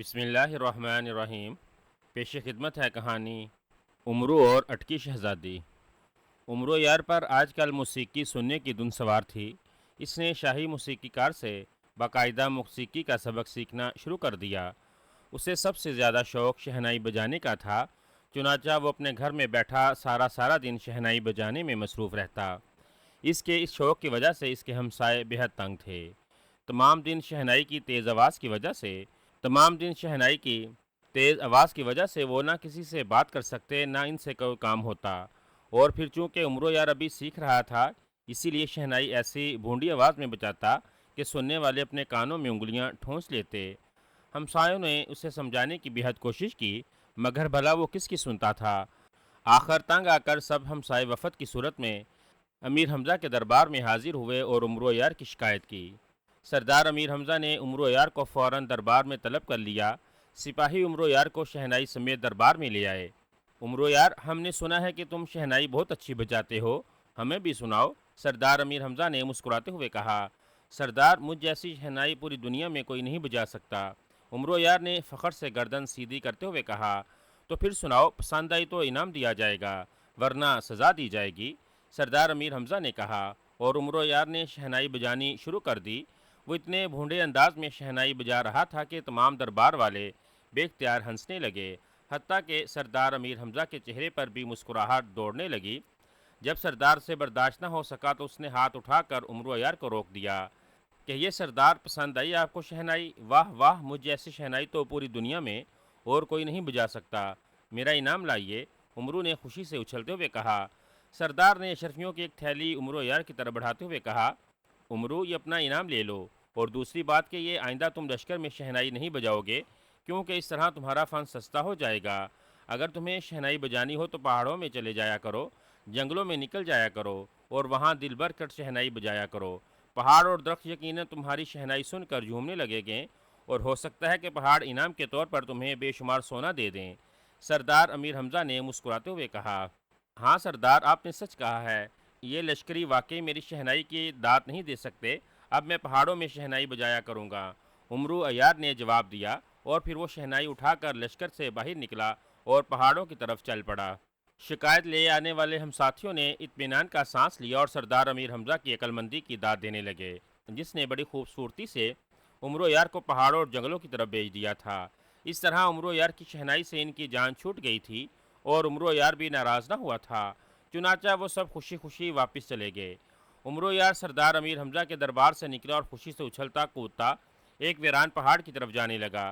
बिस्मिल्लाहिर्रहमानिर्रहीम। पेश खिदमत है कहानी उमरू और अटकी शहज़ादी। उमरो यार पर आजकल मौसीकी सुनने की धुन सवार थी। इसने शाही मौसीकीकार से बाकायदा मौसीकी का सबक सीखना शुरू कर दिया। उसे सबसे ज़्यादा शौक़ शहनाई बजाने का था। चुनाचा वो अपने घर में बैठा सारा सारा दिन शहनाई बजाने में मसरूफ़ रहता। इसके इस शौक़ की वजह से इसके हमसाए बेहद तंग थे। तमाम दिन शहनाई की तेज़ आवाज़ की वजह से तमाम दिन शहनाई की तेज़ आवाज़ की वजह से वो ना किसी से बात कर सकते, ना इनसे कोई काम होता। और फिर चूँकि उमरो यार अभी सीख रहा था, इसीलिए शहनाई ऐसी भूंडी आवाज़ में बजाता कि सुनने वाले अपने कानों में उंगलियां ठूंस लेते। हमसायों ने उसे समझाने की बेहद कोशिश की, मगर भला वो किसकी सुनता था। आखिर तंग आकर सब हमसाए वफद की सूरत में अमीर हमज़ा के दरबार में हाजिर हुए और उमरो यार की शिकायत की। सरदार अमीर हमज़ा ने उमरो यार को फ़ौरन दरबार में तलब कर लिया। सिपाही उमरो यार को शहनाई समेत दरबार में ले आए। उमरो यार, हमने सुना है कि तुम शहनाई बहुत अच्छी बजाते हो, हमें भी सुनाओ। सरदार अमीर हमज़ा ने मुस्कुराते हुए कहा। सरदार, मुझ जैसी शहनाई पूरी दुनिया में कोई नहीं बजा सकता। उमरो यार ने फ़ख्र से गर्दन सीधी करते हुए कहा। तो फिर सुनाओ, पसंद आई तो इनाम दिया जाएगा, वरना सज़ा दी जाएगी। सरदार अमीर हमज़ा ने कहा। और उमरो यार ने शहनाई बजानी शुरू कर दी। वो इतने भूंडे अंदाज में शहनाई बजा रहा था कि तमाम दरबार वाले बेख्तियार हंसने लगे। हत्ता कि सरदार अमीर हमज़ा के चेहरे पर भी मुस्कुराहट दौड़ने लगी। जब सरदार से बर्दाश्त न हो सका तो उसने हाथ उठाकर उमरो यार को रोक दिया। कहिए सरदार, पसंद आई आपको शहनाई? वाह वाह, मुझ जैसी शहनाई तो पूरी दुनिया में और कोई नहीं बजा सकता। मेरा इनाम लाइए, उमरू ने खुशी से उछलते हुए कहा। सरदार ने अशरफियों की एक थैली उमरो यार की तरफ बढ़ाते हुए कहा। उमरू, ये अपना इनाम ले लो। और दूसरी बात कि ये आइंदा तुम लश्कर में शहनाई नहीं बजाओगे, क्योंकि इस तरह तुम्हारा फ़न सस्ता हो जाएगा। अगर तुम्हें शहनाई बजानी हो तो पहाड़ों में चले जाया करो, जंगलों में निकल जाया करो और वहाँ दिल भर कर शहनाई बजाया करो। पहाड़ और दरख्त यकीनन तुम्हारी शहनाई सुनकर झूमने लगेंगे और हो सकता है कि पहाड़ इनाम के तौर पर तुम्हें बेशुमार सोना दे दें। सरदार अमीर हमज़ा ने मुस्कुराते हुए कहा। हाँ सरदार, आपने सच कहा है। ये लश्करी वाकई मेरी शहनाई की दाद नहीं दे सकते। अब मैं पहाड़ों में शहनाई बजाया करूँगा, उमरू अयार ने जवाब दिया। और फिर वो शहनाई उठाकर लश्कर से बाहर निकला और पहाड़ों की तरफ चल पड़ा। शिकायत ले आने वाले हम साथियों ने इत्मीनान का सांस लिया और सरदार अमीर हमज़ा की अक्लमंदी की दाद देने लगे, जिसने बड़ी खूबसूरती से उमरो यार को पहाड़ों और जंगलों की तरफ भेज दिया था। इस तरह उमरो यार की शहनाई से इनकी जान छूट गई थी और उमरो यार भी नाराज़ ना हुआ था। चुनाचा वो सब खुशी खुशी वापस चले गए। उमरो यार सरदार अमीर हमज़ा के दरबार से निकला और खुशी से उछलता कूदता एक वीरान पहाड़ की तरफ जाने लगा।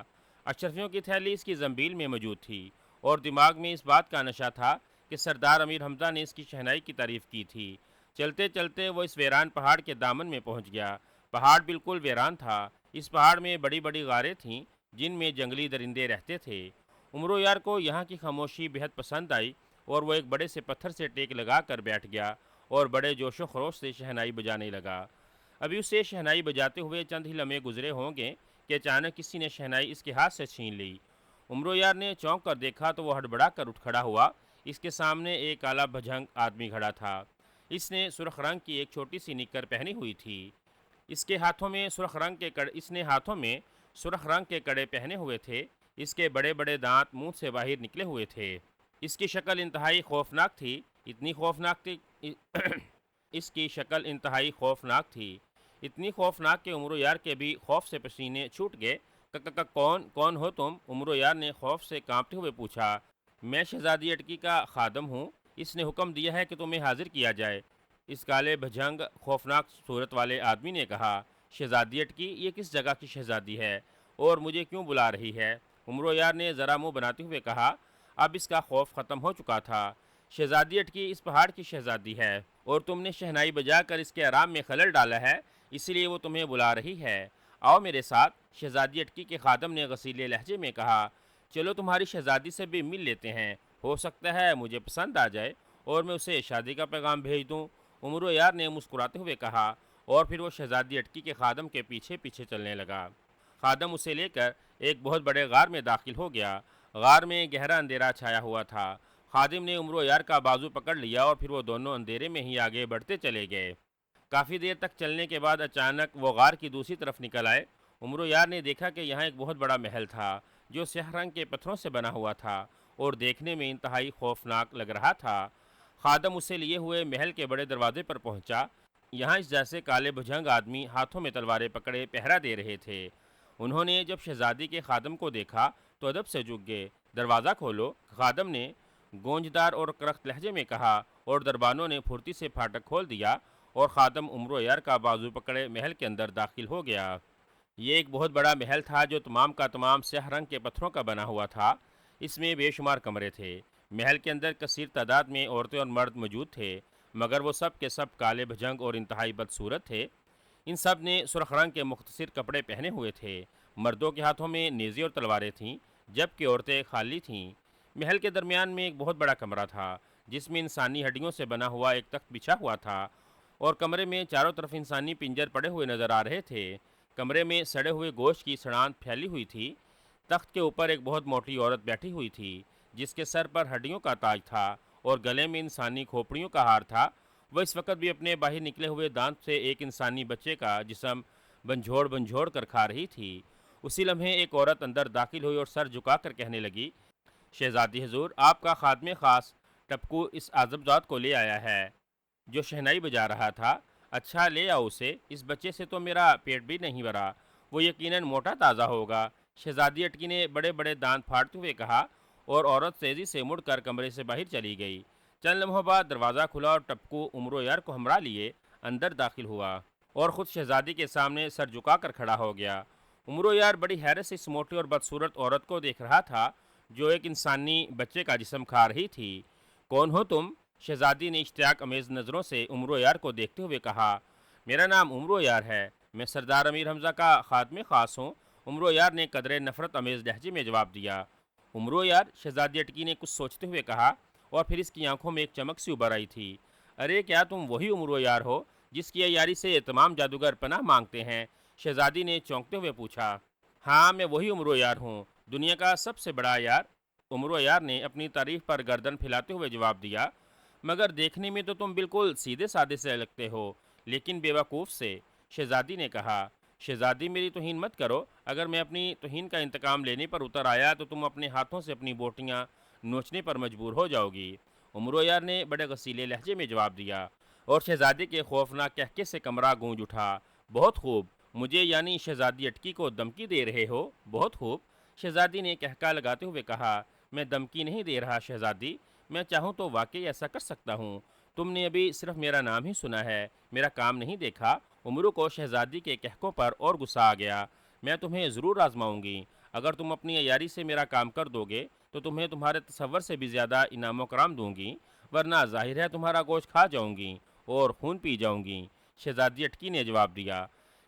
अशरफियों की थैली इसकी जंबील में मौजूद थी और दिमाग में इस बात का नशा था कि सरदार अमीर हमज़ा ने इसकी शहनाई की तारीफ़ की थी। चलते चलते वो इस वीरान पहाड़ के दामन में पहुंच गया। पहाड़ बिल्कुल वीरान था। इस पहाड़ में बड़ी बड़ी गारें थीं, जिनमें जंगली दरिंदे रहते थे। उमरो यार को यहाँ की खामोशी बेहद पसंद आई और वो एक बड़े से पत्थर से टेक लगा कर बैठ गया और बड़े जोशो खरोश से शहनाई बजाने लगा। अभी उसे शहनाई बजाते हुए चंद ही लम्हे गुजरे होंगे कि अचानक किसी ने शहनाई इसके हाथ से छीन ली। उमरो यार ने चौंक कर देखा तो वो हड़बड़ा कर उठ खड़ा हुआ। इसके सामने एक काला भजंग आदमी खड़ा था। इसने सुर्ख रंग की एक छोटी सी निक्कर पहनी हुई थी। इसने हाथों में सुर्ख रंग के कड़े पहने हुए थे। इसके बड़े बड़े दांत मुंह से बाहर निकले हुए थे। इसकी शक्ल इंतहाई खौफनाक थी। इतनी खौफनाक थी इसकी शक्ल इंतहाई खौफनाक थी, इतनी खौफनाक कि उमरो यार के भी खौफ से पसीने छूट गए। कौन कौन हो तुम? उमरो यार ने खौफ से कांपते हुए पूछा। मैं शहजादी अटकी का खादम हूँ। इसने हुक्म दिया है कि तुम्हें हाजिर किया जाए। इस काले भजंग खौफनाक सूरत वाले आदमी ने कहा। शहजादी अटकी, ये किस जगह की शहजादी है और मुझे क्यों बुला रही है? उमरो यार ने ज़रा मुँह बनाते हुए कहा। अब इसका खौफ ख़त्म हो चुका था। शहजादी अटकी इस पहाड़ की शहजादी है और तुमने शहनाई बजाकर इसके आराम में खलल डाला है, इसीलिए वो तुम्हें बुला रही है। आओ मेरे साथ, शहजादी अटकी के खादम ने गसीले लहजे में कहा। चलो तुम्हारी शहजादी से भी मिल लेते हैं, हो सकता है मुझे पसंद आ जाए और मैं उसे शादी का पैगाम भेज दूँ। उमरो यार ने मुस्कुराते हुए कहा और फिर वो शहजादी अटकी के खादम के पीछे पीछे चलने लगा। खादम उसे लेकर एक बहुत बड़े गार में दाखिल हो गया। गार में गहरा अंधेरा छाया हुआ था। खादिम ने उमरो यार का बाजू पकड़ लिया और फिर वो दोनों अंधेरे में ही आगे बढ़ते चले गए। काफ़ी देर तक चलने के बाद अचानक वो गार की दूसरी तरफ निकल आए। उमरो यार ने देखा कि यहाँ एक बहुत बड़ा महल था, जो स्याह रंग के पत्थरों से बना हुआ था और देखने में इंतहाई खौफनाक लग रहा था। खादम उसे लिए हुए महल के बड़े दरवाजे पर पहुंचा। यहाँ इस जैसे काले भुजंग आदमी हाथों में तलवारें पकड़े पहरा दे रहे थे। उन्होंने जब शहजादी के खादम को देखा तो अदब से झुक गए। दरवाज़ा खोलो, खादम ने गोंजदार और करख्त लहजे में कहा, और दरबानों ने फुर्ती से फाटक खोल दिया और खादम उम्र यार का बाजू पकड़े महल के अंदर दाखिल हो गया। ये एक बहुत बड़ा महल था जो तमाम का तमाम स्याह रंग के पत्थरों का बना हुआ था। इसमें बेशुमार कमरे थे। महल के अंदर कसीर तादाद में औरतें और मर्द मौजूद थे, मगर वो सब के सब काले भजंग और इंतहाई बदसूरत थे। इन सब ने सुर्ख रंग के मुख्तसर कपड़े पहने हुए थे। मर्दों के हाथों में नेज़े और तलवारें थीं, जबकि औरतें खाली थीं। महल के दरमियान में एक बहुत बड़ा कमरा था, जिसमें इंसानी हड्डियों से बना हुआ एक तख्त बिछा हुआ था, और कमरे में चारों तरफ इंसानी पिंजर पड़े हुए नजर आ रहे थे। कमरे में सड़े हुए गोश्त की सड़ांत फैली हुई थी। तख्त के ऊपर एक बहुत मोटी औरत बैठी हुई थी, जिसके सर पर हड्डियों का ताज था और गले में इंसानी खोपड़ियों का हार था। वह इस वक्त भी अपने बाहर निकले हुए दांत से एक इंसानी बच्चे का जिस्म बंझोड़ बंझोड़ कर खा रही थी। उसी लम्हे एक औरत अंदर दाखिल हुई और सर झुकाकर कहने लगी, शहजादी हजूर, आपका खादमे खास टपकू इस आजबजात को ले आया है जो शहनाई बजा रहा था। अच्छा, ले आओ उसे। इस बच्चे से तो मेरा पेट भी नहीं भरा, वो यकीनन मोटा ताज़ा होगा। शहजादी अटकी ने बड़े बड़े दांत फाड़ते हुए कहा, और औरत तेज़ी से मुड़कर कमरे से बाहर चली गई। चंद लम्हों बाद दरवाज़ा खुला और टपकू उम्र यार को हमरा लिए अंदर दाखिल हुआ और ख़ुद शहजादी के सामने सर झुकाकर खड़ा हो गया। उम्र यार बड़ी हैरत से इस मोटी और बदसूरत औरत को देख रहा था, जो एक इंसानी बच्चे का जिस्म खा रही थी। कौन हो तुम? शहजादी ने इश्तियाक अमेज़ नज़रों से उम्र यार को देखते हुए कहा। मेरा नाम उम्र यार है, मैं सरदार अमीर हमज़ा का खादमे ख़ास हूँ। उम्र यार ने कदरे नफ़रत अमेज़ लहजे में जवाब दिया। उम्र यार, शहजादी अटकी ने कुछ सोचते हुए कहा, और फिर इसकी आंखों में एक चमक सी उभर आई थी। अरे, क्या तुम वही उम्र यार हो जिसकी अय्यारी से तमाम जादूगर पनाह मांगते हैं? शहजादी ने चौंकते हुए पूछा। हाँ, मैं वही उम्र यार हूँ, दुनिया का सबसे बड़ा यार। उम्र यार ने अपनी तारीफ पर गर्दन फैलाते हुए जवाब दिया। मगर देखने में तो तुम बिल्कुल सीधे साधे से लगते हो, लेकिन बेवकूफ़ से। शहजादी ने कहा। शहजादी, मेरी तौहीन मत करो। अगर मैं अपनी तौहीन का इंतकाम लेने पर उतर आया तो तुम अपने हाथों से अपनी बोटियाँ नोचने पर मजबूर हो जाओगी। उम्र यार ने बड़े गसीले लहजे में जवाब दिया, और शहजादी के खौफनाक कहके से कमरा गूंज उठा। बहुत खूब, मुझे यानी शहजादी अटकी को धमकी दे रहे हो? बहुत खूब, शहजादी ने कहका लगाते हुए कहा। मैं धमकी नहीं दे रहा शहजादी, मैं चाहूँ तो वाकई ऐसा कर सकता हूँ। तुमने अभी सिर्फ मेरा नाम ही सुना है, मेरा काम नहीं देखा। उमरू को शहजादी के कहकों पर और गुस्सा आ गया। मैं तुम्हें ज़रूर आजमाऊंगी। अगर तुम अपनी अयारी से मेरा काम कर दोगे तो तुम्हें तुम्हारे तसव्वुर से भी ज़्यादा इनाम कराम दूंगी, वरना जाहिर है तुम्हारा गोश्त खा जाऊंगी और खून पी जाऊंगी। शहजादी अटकी ने जवाब दिया।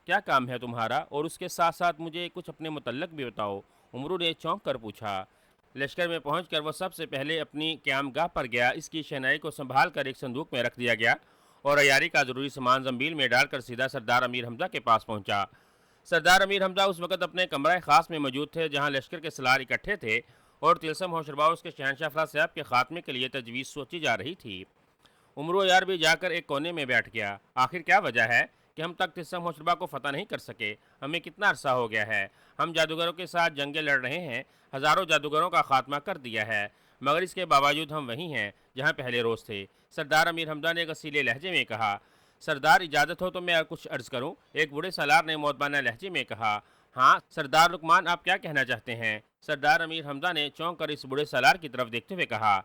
क्या काम है तुम्हारा, और उसके साथ साथ मुझे कुछ अपने मुतल्लक भी बताओ? उमरू ने चौंक कर पूछा। लश्कर में पहुंचकर वह सबसे पहले अपनी क़यामगाह पर गया। इसकी शहनाई को संभाल कर एक संदूक में रख दिया गया और अयारी का ज़रूरी सामान जंबील में डालकर सीधा सरदार अमीर हमज़ा के पास पहुंचा। सरदार अमीर हमज़ा उस वक्त अपने कमरा ख़ास में मौजूद थे, जहां लश्कर के सलार इकट्ठे थे और तिलसम होशरबा उसके शहनशाह फराज साहब के खात्मे के लिए तजवीज़ सोची जा रही थी। उम्र यार भी जाकर एक कोने में बैठ गया। आखिर क्या वजह है कि हम तक तिलसम होशरबा को फ़तह नहीं कर सके? हमें कितना अरसा हो गया है, हम जादूगरों के साथ जंगें लड़ रहे हैं, हज़ारों जादूगरों का खात्मा कर दिया है, मगर इसके बावजूद हम वहीं हैं जहां पहले रोज़ थे। सरदार अमीर हमदा ने गसीले लहजे में कहा। सरदार, इजाज़त हो तो मैं कुछ अर्ज़ करूं? एक बूढ़े सालार ने मोतबाना लहजे में कहा। हाँ सरदार लुकमान, आप क्या कहना चाहते हैं? सरदार अमीर हमदा ने चौंक कर इस बूढ़े सालार की तरफ देखते हुए कहा।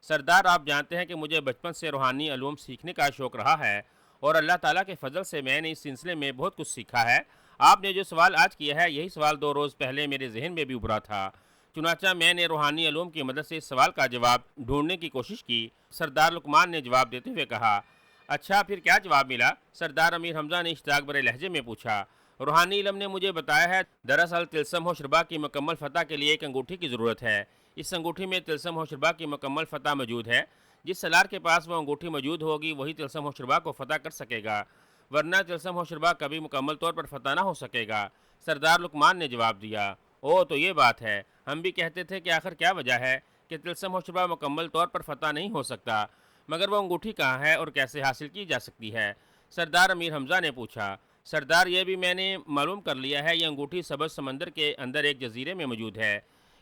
सरदार, आप जानते हैं कि मुझे बचपन से रूहानी अलूम सीखने का शौक़ रहा है और अल्लाह ताला के फजल से मैंने इस सिलसिले में बहुत कुछ सीखा है। आपने जो सवाल आज किया है, यही सवाल 2 रोज़ पहले मेरे जहन में भी उभरा था। चुनाचा मैंने रूहानी अलूम की मदद से इस सवाल का जवाब ढूंढने की कोशिश की। सरदार लुकमान ने जवाब देते हुए कहा। अच्छा, फिर क्या जवाब मिला? सरदार अमीर हमजा ने इश्तियाक भरे लहजे में पूछा। रूहानी इलम ने मुझे बताया है, दरअसल तिलसम होशरबा की मुकम्मल फ़तह के लिए एक अंगूठी की ज़रूरत है। इस अंगूठी में तिलसम होशरबा की मुकम्मल फ़तह मौजूद है। जिस सलार के पास वो अंगूठी मौजूद होगी वही तिलसम होशरबा को फ़तह कर सकेगा, वरना तिलसम होशरबा कभी मुकम्मल तौर पर फ़तह ना हो सकेगा। सरदार लुकमान ने जवाब दिया। ओह, तो ये बात है। हम भी कहते थे कि आखिर क्या वजह है कि तिलसम होशरबा मुकम्मल तौर पर फ़तह नहीं हो सकता, मगर वो अंगूठी कहाँ है और कैसे हासिल की जा सकती है? सरदार अमीर हमज़ा ने पूछा। सरदार, ये भी मैंने मालूम कर लिया है, ये अंगूठी सबज़ समंदर के अंदर एक जजीरे में मौजूद है।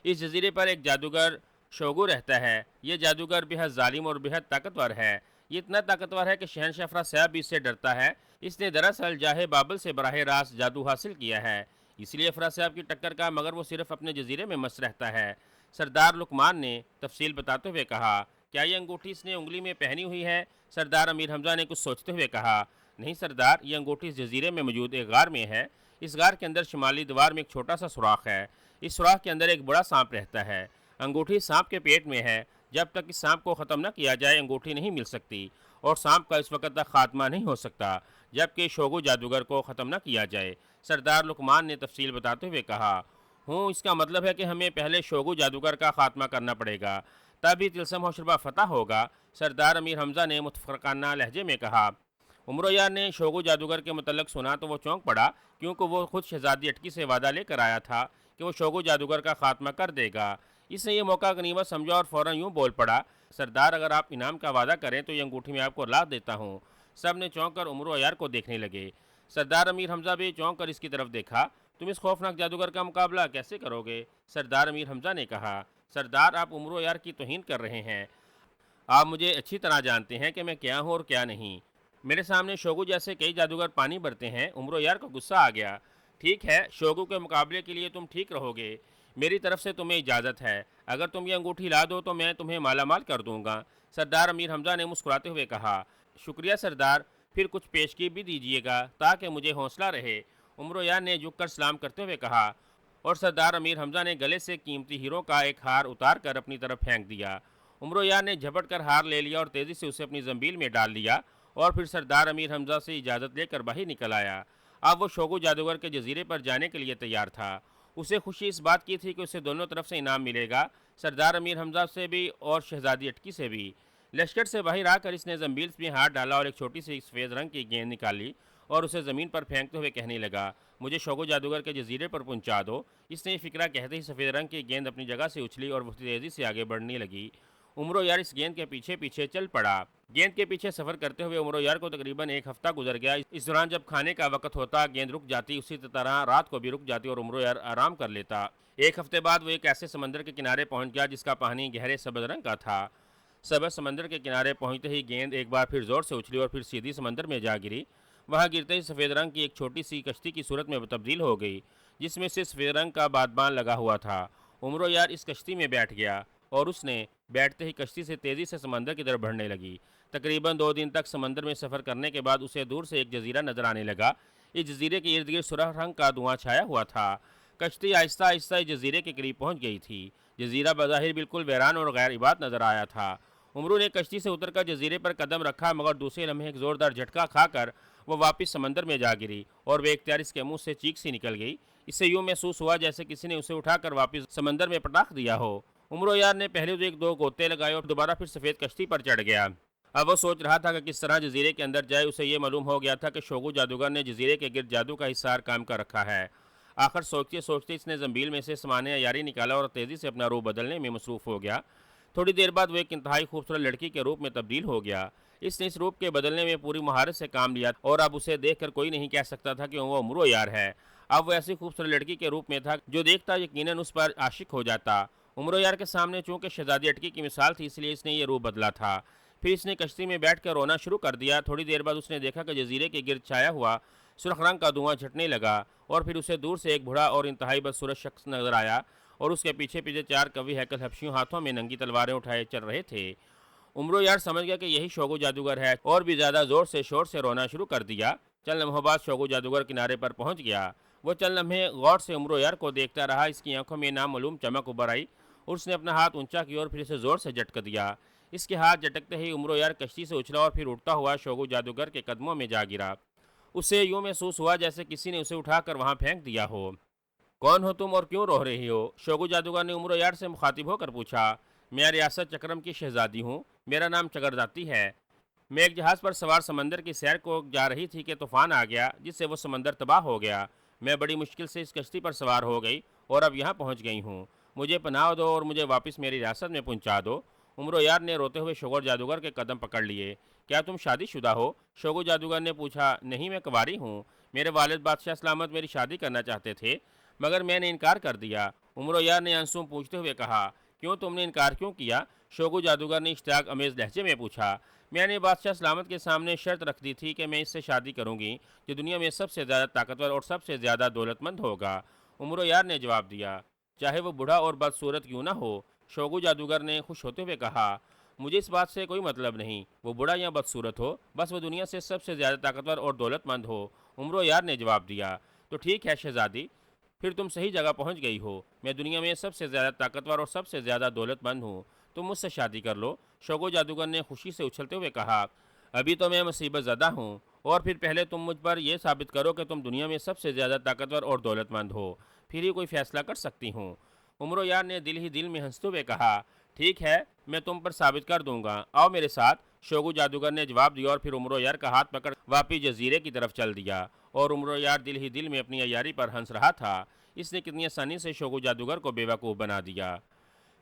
इस जजीरे पर एक जादूगर शोगु रहता है। ये जादूगर बेहद जालिम और बेहद ताकतवर है। ये इतना ताकतवर है कि शहनशाह अफरासियाब भी इससे डरता है। इसने दरअसल जाहे बाबल से बराह रास्त जादू हासिल किया है, इसलिए अफरासियाब की टक्कर का, मगर वो सिर्फ अपने जजीरे में मस्त रहता है। सरदार लुकमान ने तफसील बताते हुए कहा, क्या ये अंगूठी इसने उंगली में पहनी हुई है? सरदार अमीर हमजा ने कुछ सोचते हुए कहा, नहीं सरदार, ये अंगूठी इस जजीरे में मौजूद एक गार में है। इस गार के अंदर शुमाली दीवार में एक छोटा सा सुराख है। इस सुराख के अंदर एक बड़ा सांप रहता है। अंगूठी सांप के पेट में है। जब तक इस सांप को ख़त्म न किया जाए अंगूठी नहीं मिल सकती, और सांप का इस वक्त तक खात्मा नहीं हो सकता जबकि शोगु जादूगर को ख़त्म न किया जाए। सरदार लुकमान ने तफसील बताते हुए कहा, हूँ इसका मतलब है कि हमें पहले शोगु जादूगर का खात्मा करना पड़ेगा, तभी तिलसम होशरबा फतह होगा। सरदार अमीर हमजा ने मुतफरकाना लहजे में कहा। उमरो यार ने शोगु जादूगर के मुतल्लक सुना तो वो चौंक पड़ा, क्योंकि वो खुद शहजादी अटकी से वादा लेकर आया था कि वो शोगु जादूगर का खात्मा कर देगा। इसने ये मौका गनीमत समझा और फ़ौरन यूँ बोल पड़ा, सरदार अगर आप इनाम का वादा करें तो ये अंगूठी मैं आपको ला देता हूँ। सब ने चौंक कर उमरो यार को देखने लगे। सरदार अमीर हमजा भी चौंक कर इसकी तरफ देखा। तुम इस खौफनाक जादूगर का मुकाबला कैसे करोगे? सरदार अमीर हमजा ने कहा, सरदार आप उमरो यार की तौहीन कर रहे हैं। आप मुझे अच्छी तरह जानते हैं कि मैं क्या हूँ और क्या नहीं। मेरे सामने शोगु जैसे कई जादूगर पानी भरते हैं। उमरो यार को गुस्सा आ गया। ठीक है, शोगु के मुकाबले के लिए तुम ठीक रहोगे, मेरी तरफ से तुम्हें इजाज़त है। अगर तुम ये अंगूठी ला दो तो मैं तुम्हें मालामाल कर दूंगा। सरदार अमीर हमजा ने मुस्कुराते हुए कहा, शुक्रिया सरदार, फिर कुछ पेशगी भी दीजिएगा ताकि मुझे हौसला रहे। उमरो यार ने झुककर सलाम करते हुए कहा, और सरदार अमीर हमजा ने गले से कीमती हीरो का एक हार उतार कर अपनी तरफ फेंक दिया। उमरो यार ने झपट कर हार ले लिया और तेज़ी से उसे अपनी जंबील में डाल लिया, और फिर सरदार अमीर हमजा से इजाज़त लेकर बाहर निकल आया। अब वो शोगु जादूगर के जजीरे पर जाने के लिए तैयार था। उसे खुशी इस बात की थी कि उसे दोनों तरफ से इनाम मिलेगा, सरदार अमीर हमजा से भी और शहजादी अटकी से भी। लश्कर से बाहर आकर इसने जंबील में हाथ डाला और एक छोटी सी सफ़ेद रंग की गेंद निकाली और उसे ज़मीन पर फेंकते हुए कहने लगा, मुझे शोगु जादूगर के जजीरे पर पहुंचा दो। इसने ये फिक्रा कहते ही सफ़ेद रंग की गेंद अपनी जगह से उछली और बहुत तेज़ी से आगे बढ़ने लगी। उमरो यार इस गेंद के पीछे पीछे चल पड़ा। गेंद के पीछे सफ़र करते हुए उमरो यार को तकरीबन एक हफ्ता गुजर गया। इस दौरान जब खाने का वक्त होता गेंद रुक जाती, उसी तरह रात को भी रुक जाती और उमरो यार आराम कर लेता। एक हफ्ते बाद वो एक ऐसे समंदर के किनारे पहुंच गया जिसका पानी गहरे सब्ज़ रंग का था। सब्ज़ समंदर के किनारे पहुंचते ही गेंद एक बार फिर ज़ोर से उछली और फिर सीधी समंदर में जा गिरी। वहां गिरते ही सफ़ेद रंग की एक छोटी सी कश्ती की सूरत में तब्दील हो गई, जिसमें से सफ़ेद रंग का बादबान लगा हुआ था। उमरो यार इस कश्ती में बैठ गया और उसने बैठते ही कश्ती से तेज़ी से समंदर की तरफ बढ़ने लगी। तकरीबन 2 दिन तक समंदर में सफ़र करने के बाद उसे दूर से एक जजीरा नजर आने लगा। इस जजीरे के इर्द गिर्द सुरख रंग का धुआं छाया हुआ था। कश्ती आहिस्ता आहिस्ता इस जजीरे के करीब पहुंच गई थी। जजीरा बज़ाहिर बिल्कुल वीरान और गैर इबाद नजर आया था। उमरू ने कश्ती से उतरकर जजीरे पर कदम रखा, मगर दूसरे लम्हे एक ज़ोरदार झटका खाकर वह वापस समंदर में जा गिरी और वे इख्तियार इसके मुंह से चीख सी निकल गई। इससे यूँ महसूस हुआ जैसे किसी ने उसे उठाकर वापस समंदर में पटाख दिया हो। उमरो यार ने पहले तो एक दो गोते लगाए और दोबारा फिर सफ़ेद कश्ती पर चढ़ गया। अब वो सोच रहा था कि किस तरह जजीरे के अंदर जाए। उसे ये मालूम हो गया था कि शोगु जादूगर ने जजीरे के गिर्द जादू का हिसार काम कर रखा है। आखिर सोचते सोचते इसने जंबील में से सामान्य यारी निकाला और तेज़ी से अपना रूप बदलने में मसरूफ़ हो गया। थोड़ी देर बाद वो एक इंतहाई खूबसूरत लड़की के रूप में तब्दील हो गया। इसने इस रूप के बदलने में पूरी महारत से काम लिया और अब उसे देखकर कोई नहीं कह सकता था कि वो उमरो यार है। अब वो ऐसी खूबसूरत लड़की के रूप में था जो देखता यकीनन उस पर आशिक हो जाता। उमरो यार के सामने चूंकि शहजादी अटकी की मिसाल थी, इसलिए इसने ये रूप बदला था। फिर इसने कश्ती में बैठकर रोना शुरू कर दिया। थोड़ी देर बाद उसने देखा कि जजीरे के गिर्द छाया हुआ सुर्ख रंग का धुआं छटने लगा और फिर उसे दूर से एक बूढ़ा और इंतहाई बदसूरत शख्स नजर आया और उसके पीछे पीछे 4 कवि हैकल हबशियों हाथों में नंगी तलवारें उठाए चल रहे थे। उमरो यार समझ गया कि यही शोगु जादूगर है और भी ज़्यादा ज़ोर से शोर से रोना शुरू कर दिया। चंद लम्हों बाद शोगु जादूगर किनारे पर पहुंच गया। वो चंद लम्हे गौर से उमरो यार को देखता रहा। इसकी आंखों में नामालूम चमक उभर आई और उसने अपना हाथ ऊंचा किया और फिर इसे ज़ोर से झटक दिया। इसके हाथ झटकते ही उमरो यार कश्ती से उछला और फिर उड़ता हुआ शोगु जादूगर के कदमों में जा गिरा। उसे यूँ महसूस हुआ जैसे किसी ने उसे उठाकर वहाँ फेंक दिया हो। कौन हो तुम और क्यों रो रही हो? शोगु जादूगर ने उमरो यार से मुखातिब होकर पूछा। मैं रियासत चक्रम की शहजादी हूँ, मेरा नाम चकरदाती है। मैं एक जहाज़ पर सवार समंदर की सैर को जा रही थी कि तूफ़ान आ गया जिससे वो समंदर तबाह हो गया। मैं बड़ी मुश्किल से इस कश्ती पर सवार हो गई और अब यहाँ पहुँच गई हूँ। मुझे पनाह दो और मुझे वापस मेरी रियासत में पहुँचा दो। उमरो यार ने रोते हुए शोगर जादूगर के कदम पकड़ लिए। क्या तुम शादीशुदा हो? शोगु जादूगर ने पूछा। नहीं, मैं कुंवारी हूँ। मेरे वालिद बादशाह सलामत मेरी शादी करना चाहते थे मगर मैंने इनकार कर दिया। उमरो यार ने आंसू पूछते हुए कहा, क्यों, तुमने इनकार क्यों किया? शोगु जादूगर ने इश्तियाक अमेज लहजे में पूछा। मैंने बादशाह सलामत के सामने शर्त रख दी थी कि मैं इससे शादी करूंगी जो दुनिया में सबसे ज़्यादा ताकतवर और सबसे ज़्यादा दौलतमंद होगा। उमरो यार ने जवाब दिया, चाहे वो बूढ़ा और बदसूरत क्यों ना हो। शोगु जादूगर ने खुश होते हुए कहा, मुझे इस बात से कोई मतलब नहीं, वो बूढ़ा या बदसूरत हो, बस वो दुनिया से सबसे ज़्यादा ताकतवर और दौलतमंद हो। उमरो यार ने जवाब दिया, तो ठीक है शहजादी, फिर तुम सही जगह पहुंच गई हो। मैं दुनिया में सबसे ज़्यादा ताकतवर और सबसे ज़्यादा दौलतमंद हूँ, तुम मुझसे शादी कर लो। शोगो जादूगर ने खुशी से उछलते हुए कहा, अभी तो मैं मुसीबत ज़दा हूँ, और फिर पहले तुम मुझ पर यह साबित करो कि तुम दुनिया में सबसे ज़्यादा ताकतवर और दौलतमंद हो, फिर ही कोई फैसला कर सकती हूँ। उमरो यार ने दिल ही दिल में हंसते हुए कहा, ठीक है, मैं तुम पर साबित कर दूंगा, आओ मेरे साथ। शोगु जादूगर ने जवाब दिया और फिर उमरो यार का हाथ पकड़ वापिस जजीरे की तरफ चल दिया। और उमरो यार दिल ही दिल में अपनी अयारी पर हंस रहा था। इसने कितनी आसानी से शोगु जादूगर को बेवकूफ़ बना दिया।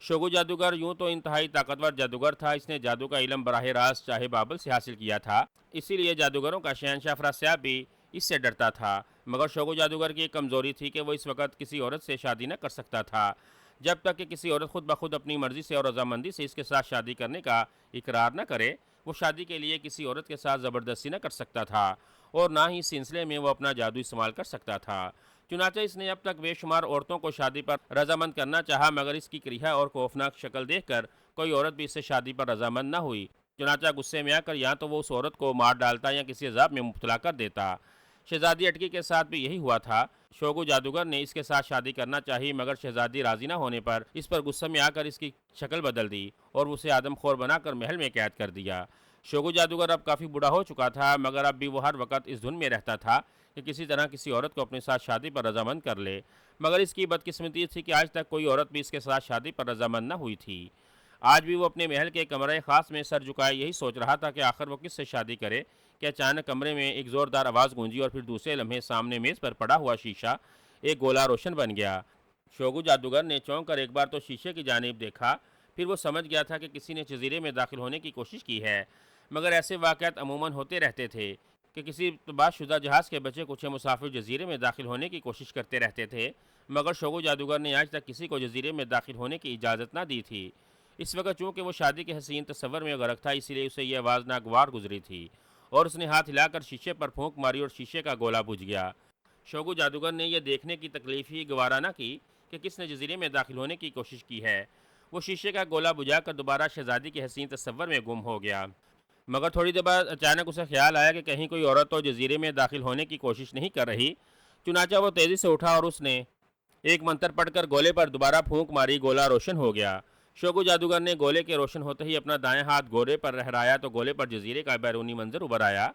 शोगु जादूगर यूं तो इंतहाई ताकतवर जादूगर था। इसने जादू का इलम बराह रास्त चाहे बाबल से हासिल किया था, इसीलिए जादूगरों का शहनशाह अफरास्याब भी इससे डरता था। मगर शोगु जादूगर की एक कमज़ोरी थी कि वो इस वक्त किसी औरत से शादी न कर सकता था जब तक कि किसी औरत खुद ब खुद अपनी मर्ज़ी से और रजामंदी से इसके साथ शादी करने का इकरार न करे। वो शादी के लिए किसी औरत के साथ ज़बरदस्ती न कर सकता था और ना ही इस सिलसिले में वो अपना जादू इस्तेमाल कर सकता था। चुनाचे इसने अब तक बेशुमार औरतों को शादी पर रजामंद करना चाहा, मगर इसकी क्रिया और खौफनाक शक्ल देखकर कोई औरत भी इससे शादी पर रजामंद न हुई। चुनाचा गुस्से में आकर या तो वो उस औरत को मार डालता या किसी अजाब में मुब्तला कर देता। शहजादी अटकी के साथ भी यही हुआ था। शोगु जादूगर ने इसके साथ शादी करना चाहिए, मगर शहजादी राजी न होने पर इस पर गुस्से में आकर इसकी शक्ल बदल दी और उसे आदमखोर बनाकर महल में कैद कर दिया। शोगु जादूगर अब काफ़ी बूढ़ा हो चुका था, मगर अब भी वो हर वक्त इस धुन में रहता था कि किसी तरह किसी औरत को अपने साथ शादी पर रजामंद कर ले। मगर इसकी बदकिस्मती थी कि आज तक कोई औरत भी इसके साथ शादी पर रजामंद न हुई थी। आज भी वो अपने महल के कमरे ख़ास में सर झुकाए यही सोच रहा था कि आखिर वो किससे शादी करे कि अचानक कमरे में एक ज़ोरदार आवाज़ गूंजी और फिर दूसरे लम्हे सामने मेज़ पर पड़ा हुआ शीशा एक गोला रोशन बन गया। शोगु जादूगर ने चौंक कर एक बार तो शीशे की जानिब देखा, फिर वो समझ गया था कि किसी ने जजीरे में दाखिल होने की कोशिश की है। मगर ऐसे वाक़यात अमूमन होते रहते थे कि किसी तबाहशुदा जहाज़ के बचे कुछ मुसाफिर जजीरे में दाखिल होने की कोशिश करते रहते थे, मगर शोगु जादूगर ने आज तक किसी को जजीरे में दाखिल होने की इजाज़त ना दी थी। इस वक्त चूँकि वो शादी के हसीन तस्वर में गर्क था, इसलिए उसे यह आवाज़ नागवार गुजरी थी और उसने हाथ हिलाकर शीशे पर फूंक मारी और शीशे का गोला बुझ गया। शोगु जादूगर ने यह देखने की तकलीफ ही गवारा न की कि किसने जजीरे में दाखिल होने की कोशिश की है। वो शीशे का गोला बुझाकर दोबारा शहजादी के हसीन तस्वर में गुम हो गया। मगर थोड़ी देर बाद अचानक उसे ख्याल आया कि कहीं कोई औरत तो जजीरे में दाखिल होने की कोशिश नहीं कर रही। चुनाचा वो तेज़ी से उठा और उसने एक मंत्र पढ़कर गोले पर दोबारा फूंक मारी। गोला रोशन हो गया। शोगु जादूगर ने गोले के रोशन होते ही अपना दाएं हाथ गोले पर लहराया तो गोले पर जजीरे का बैरूनी मंजर उभर आया।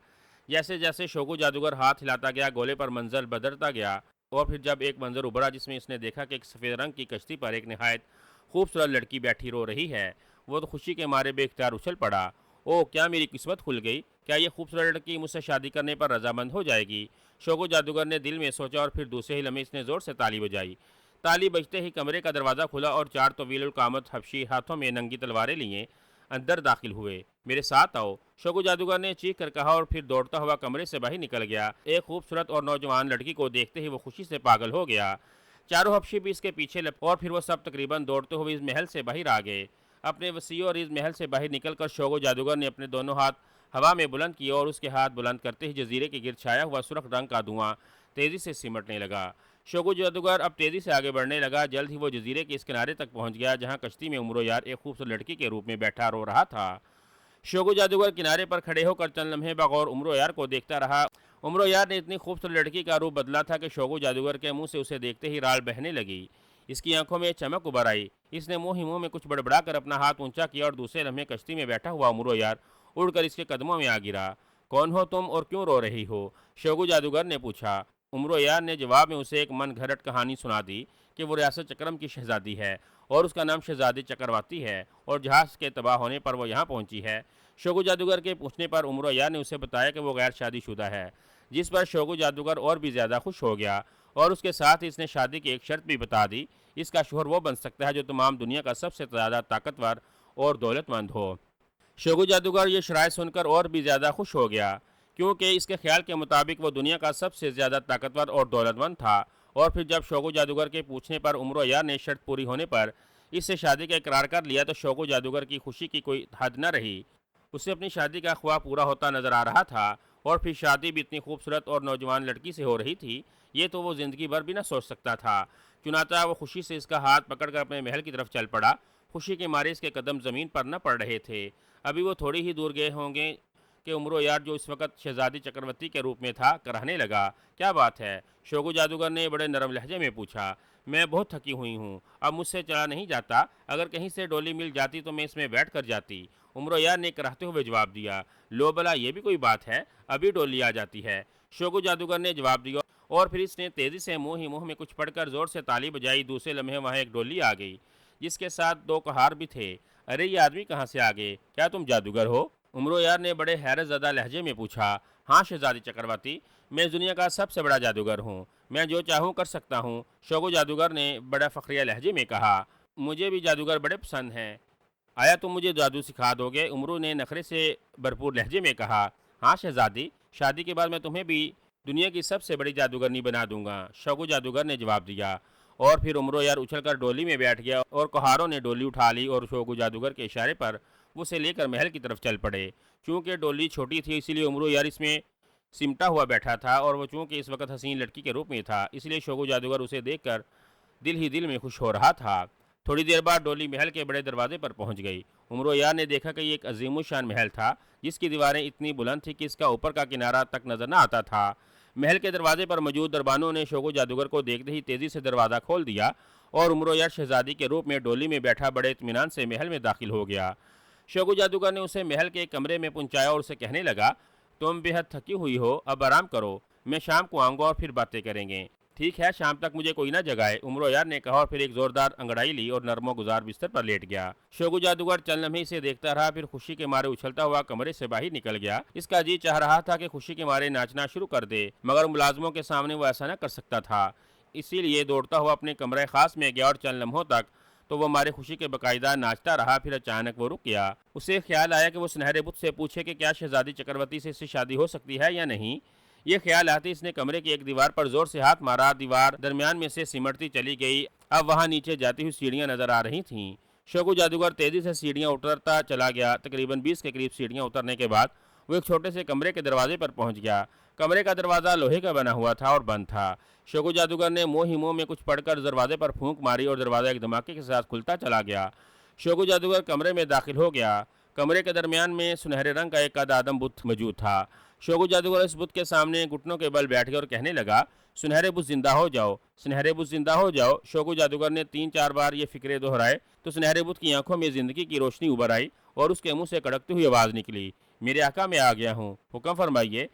जैसे जैसे शोगु जादूगर हाथ हिलाता गया, गोले पर मंजर बदलता गया और फिर जब एक मंजर उभरा जिसमें इसने देखा कि एक सफ़ेद रंग की कश्ती पर एक नहायत खूबसूरत लड़की बैठी रो रही है, वो तो खुशी के मारे बेख्तियार उछल पड़ा। ओह, क्या मेरी किस्मत खुल गई! क्या ये खूबसूरत लड़की मुझसे शादी करने पर रजामंद हो जाएगी? शोगु जादूगर ने दिल में सोचा और फिर दूसरे ही लम्हे इसने ज़ोर से ताली बजाई। ताली बजते ही कमरे का दरवाज़ा खुला और चार तवील कामत हबशी हाथों में नंगी तलवारें लिए अंदर दाखिल हुए। मेरे साथ आओ, शोगु जादूगर ने चीख कर कहा और फिर दौड़ता हुआ कमरे से बाहर निकल गया। एक खूबसूरत और नौजवान लड़की को देखते ही वो खुशी से पागल हो गया। चारों हबशी भी इसके पीछे लप और फिर वो सब तकरीबन दौड़ते हुए इस महल से बाहर आ गए। अपने वसी और इस महल से बाहर निकलकर शोगु जादूगर ने अपने दोनों हाथ हवा में बुलंद किए और उसके हाथ बुलंद करते ही जजीरे के गिर छाया हुआ सुर्ख रंग का धुआं तेज़ी से सिमटने लगा। शोगु जादूगर अब तेज़ी से आगे बढ़ने लगा। जल्द ही वो जजीरे के इस किनारे तक पहुंच गया जहां कश्ती में उमरो यार एक खूबसूरत लड़की के रूप में बैठा रो रहा था। शोगु जादूगर किनारे पर खड़े होकर चंद लम्हे बगौर उमरो यार को देखता रहा। उमरो यार ने इतनी खूबसूरत लड़की का रूप बदला था कि शोगु जादूगर के मुंह से उसे देखते ही राल बहने लगी। इसकी आंखों में चमक उभर आई। इसने मुंह ही मुंह में कुछ बड़बड़ाकर अपना हाथ ऊंचा किया और दूसरे लम्हे कश्ती में बैठा हुआ उमरो यार उड़कर इसके कदमों में आ गिरा। कौन हो तुम और क्यों रो रही हो? शोगु जादूगर ने पूछा। उमरो यार ने जवाब में उसे एक मन घड़त कहानी सुना दी कि वो रियासत चक्रम की शहजादी है और उसका नाम शहजादी चक्रवाती है और जहाज़ के तबाह होने पर वो यहाँ पहुँची है। शोगु जादूगर के पूछने पर उमरो यार ने उसे बताया कि वो गैर शादीशुदा है, जिस पर शोगु जादूगर और भी ज़्यादा खुश हो गया और उसके साथ ही इसने शादी की एक शर्त भी बता दी। इसका शोहर वो बन सकता है जो तमाम दुनिया का सबसे ज़्यादा ताकतवर और दौलतमंद हो। शोगु जादूगर ये शराइत सुनकर और भी ज़्यादा खुश हो गया, क्योंकि इसके ख्याल के मुताबिक वो दुनिया का सबसे ज़्यादा ताकतवर और दौलतमंद था और फिर जब शोगो जादूगर के पूछने पर उमरो यार ने शर्त पूरी होने पर इससे शादी का इकरार कर लिया तो शोगो जादूगर की खुशी की कोई हद न रही। उसे अपनी शादी का ख्वाब पूरा होता नजर आ रहा था और फिर शादी भी इतनी खूबसूरत और नौजवान लड़की से हो रही थी, ये तो वो ज़िंदगी भर भी ना सोच सकता था। चुनाचा वो खुशी से इसका हाथ पकड़कर अपने महल की तरफ चल पड़ा। खुशी के मारे इसके कदम ज़मीन पर न पड़ रहे थे। अभी वो थोड़ी ही दूर गए होंगे कि उमरो यार, जो इस वक्त शहजादी चक्रवर्ती के रूप में था, कराहने लगा। क्या बात है? शोगो जादूगर ने बड़े नरम लहजे में पूछा। मैं बहुत थकी हुई हूँ, अब मुझसे चला नहीं जाता। अगर कहीं से डोली मिल जाती तो मैं इसमें बैठ कर जाती। उमरो यार ने कराहते हुए जवाब दिया। लो भला, ये भी कोई बात है, अभी डोली आ जाती है। शोगो जादूगर ने जवाब दिया और फिर इसने तेजी से मुंह ही मुंह में कुछ पढ़कर जोर से ताली बजाई। दूसरे लम्हे वहाँ एक डोली आ गई जिसके साथ दो कहार भी थे। अरे ये आदमी कहाँ से आ गए? क्या तुम जादूगर हो? उमरो यार ने बड़े हैरत ज़दा लहजे में पूछा। हाँ शहजादी चक्रवर्ती, मैं इस दुनिया का सबसे बड़ा जादूगर हूँ, मैं जो चाहूँ कर सकता हूँ। शोगो जादूगर ने बड़ा फखरिया लहजे में कहा। मुझे भी जादूगर बड़े पसंद हैं, आया तुम मुझे जादू सिखा दोगे? उमरू ने नखरे से भरपूर लहजे में कहा। हाँ शहजादी, शादी के बाद मैं तुम्हें भी दुनिया की सबसे बड़ी जादूगरनी बना दूंगा, शोगो जादूगर ने जवाब दिया। और फिर उमरो यार उछलकर डोली में बैठ गया और कुहारों ने डोली उठा ली और शोगो जादूगर के इशारे पर वो उसे लेकर महल की तरफ चल पड़े। चूंकि डोली छोटी थी इसलिए उमरो यार इसमें सिमटा हुआ बैठा था और वो चूंकि इस वक्त हसीन लड़की के रूप में था इसलिए शोगो जादूगर उसे देखकर दिल ही दिल में खुश हो रहा था। थोड़ी देर बाद डोली महल के बड़े दरवाजे पर पहुंच गई। उमरो यार ने देखा कि ये एक अजीमुशान महल था जिसकी दीवारें इतनी बुलंद थी कि इसका ऊपर का किनारा तक नजर न आता था। महल के दरवाजे पर मौजूद दरबानों ने शोगो जादूगर को देखते ही तेजी से दरवाज़ा खोल दिया और उमरो यार शहजादी के रूप में डोली में बैठा बड़े इत्मीनान से महल में दाखिल हो गया। शोगो जादूगर ने उसे महल के एक कमरे में पहुंचाया और उसे कहने लगा, तुम बेहद थकी हुई हो, अब आराम करो, मैं शाम को आऊँगा और फिर बातें करेंगे। ठीक है, शाम तक मुझे कोई ना जगाए, उमरो यार ने कहा और फिर एक जोरदार अंगड़ाई ली और नरमो गुजार बिस्तर पर लेट गया। शोगु जादूगर चंद लम्हे से देखता रहा, फिर खुशी के मारे उछलता हुआ कमरे से बाहर निकल गया। इसका जी चाह रहा था कि खुशी के मारे नाचना शुरू कर दे, मगर मुलाजमों के सामने वो ऐसा न कर सकता था। इसीलिए दौड़ता हुआ अपने कमरे खास में गया और चंद लम्हों तक तो वो मारे खुशी के बाकायदा नाचता रहा। फिर अचानक वो रुक गया। उसे ख्याल आया कि वो सुनहरे बुत से पूछे कि क्या शहजादी चक्रवर्ती से इससे शादी हो सकती है या नहीं। ये ख्याल आते इसने कमरे की एक दीवार पर जोर से हाथ मारा। दीवार दरमियान में से सिमटती चली गई। अब वहां नीचे जाती हुई सीढ़ियां नजर आ रही थीं। शोगु जादूगर तेजी से सीढ़ियां उतरता चला गया। तकरीबन 20 के करीब सीढ़ियां उतरने के बाद वो एक छोटे से कमरे के दरवाजे पर पहुंच गया। कमरे का दरवाज़ा लोहे का बना हुआ था और बंद था। शोगु जादूगर ने मुंह ही मुंह में कुछ पढ़कर दरवाजे पर फूंक मारी और दरवाज़ा एक धमाके के साथ खुलता चला गया। शोगु जादूगर कमरे में दाखिल हो गया। कमरे के दरमियान में सुनहरे रंग का एक आदम बुत मौजूद था। शोगु जादूगर इस बुत के सामने घुटनों के बल बैठ गया और कहने लगा, सुनहरे बुत जिंदा हो जाओ, सुनहरे बुत जिंदा हो जाओ। शोगु जादूगर ने 3-4 बार ये फिक्रे दोहराए तो सुनहरे बुत की आंखों में जिंदगी की रोशनी उभर आई और उसके मुंह से कड़कती हुई आवाज़ निकली, मेरे आका मैं आ गया हूँ, हुक्म फरमाइए।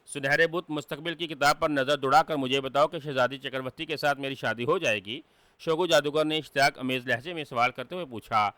सुनहरे बुत मुस्तकबिल की किताब पर नज़र दौड़ाकर मुझे बताओ कि शहजादी चक्रवर्ती के साथ मेरी शादी हो जाएगी। शोगु जादूगर ने इश्तियाक अमेज़ लहजे में सवाल करते हुए पूछा।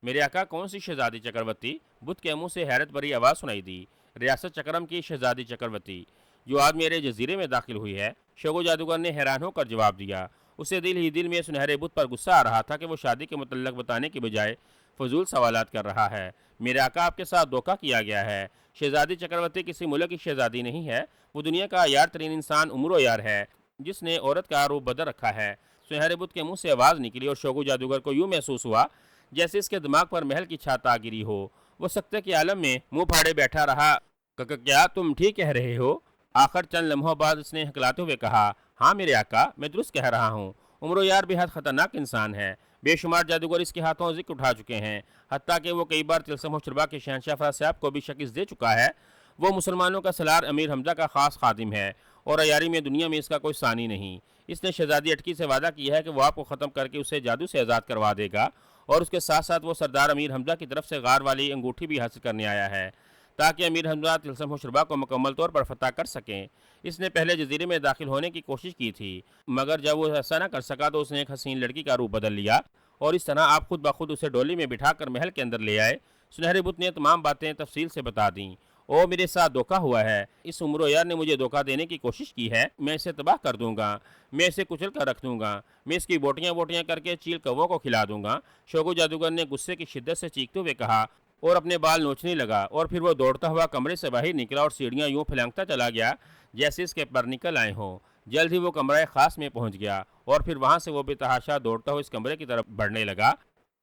मेरे आका कौन सी शहजादी चक्रवर्ती? बुत के मुंह से हैरत भरी आवाज़ सुनाई दी। रियासत चक्रम की शहजादी चक्रवर्ती जो आज मेरे जजीरे में दाखिल हुई है। शोगु जादूगर ने हैरान होकर जवाब दिया। उसे दिल ही दिल में सुनहरे बुत पर गुस्सा आ रहा था कि वो शादी के मुतल्लक बताने की बजाय फजूल सवालात कर रहा है। मेरे आका आपके साथ धोखा किया गया है। शहजादी चक्रवर्ती किसी मुल्क की शहजादी नहीं है, वो दुनिया का यार तरीन इंसान उमरो यार है जिसने औरत का रूप बदल रखा है। सुनहरे बुत के मुंह से आवाज़ निकली और शोगु जादूगर को यूं महसूस हुआ जैसे इसके दिमाग पर महल की छत आ गिरी हो। वो सख्ते के आलम में मुंह फाड़े बैठा रहा। क्या तुम ठीक कह रहे हो? आखिर चंद लम्हों बाद उसने हकलाते हुए कहा, हाँ मेरे आका, मैं दुरुस्त कह रहा हूँ। उमरो यार बेहद खतरनाक इंसान है। बेशुमार जादूगर इसके हाथों जिक्र उठा चुके हैं, हत्ता कि वो कई बार तिलस्म शुरबा के शहनशाह फराज साहब को भी शिकस्त दे चुका है। वो मुसलमानों का सलार अमीर हमजा का खास खादिम है और अयारी में दुनिया में इसका कोई सानी नहीं। इसने शहजादी अटकी से वादा किया है कि वो आपको ख़त्म करके उसे जादू से आज़ाद करवा देगा और उसके साथ साथ वो सरदार अमीर हमजा की तरफ से गार वाली अंगूठी भी हासिल करने आया है ताकि अमीर हमजा तिलस्म शुरबा को मुकम्मल तौर पर फतह कर सकें। इसने पहले जजीरे में दाखिल होने की कोशिश की थी, मगर जब वो ऐसा न कर सका तो उसने एक हसीन लड़की का रूप बदल लिया और इस तरह आप खुद ब खुद उसे डोली में बिठाकर महल के अंदर ले आए। सुनहरे बुत ने तमाम बातें तफसील से बता दी। ओ मेरे साथ धोखा हुआ है, इस उमरो यार ने मुझे धोखा देने की कोशिश की है। मैं इसे तबाह कर दूंगा, मैं इसे कुचल कर रख दूंगा, मैं इसकी बोटियां बोटियां करके चील कौवों को खिला दूंगा। शोगु जादूगर ने गुस्से की शिद्दत से चीखते हुए कहा और अपने बाल नोचने लगा। और फिर वो दौड़ता हुआ कमरे से बाहर निकला और सीढ़ियाँ यूं फैलांगता चला गया जैसे इसके पर निकल आए हों। जल्द ही वो कमरा खास में पहुंच गया और फिर वहां से वो बेतहाशा दौड़ता हुआ इस कमरे की तरफ बढ़ने लगा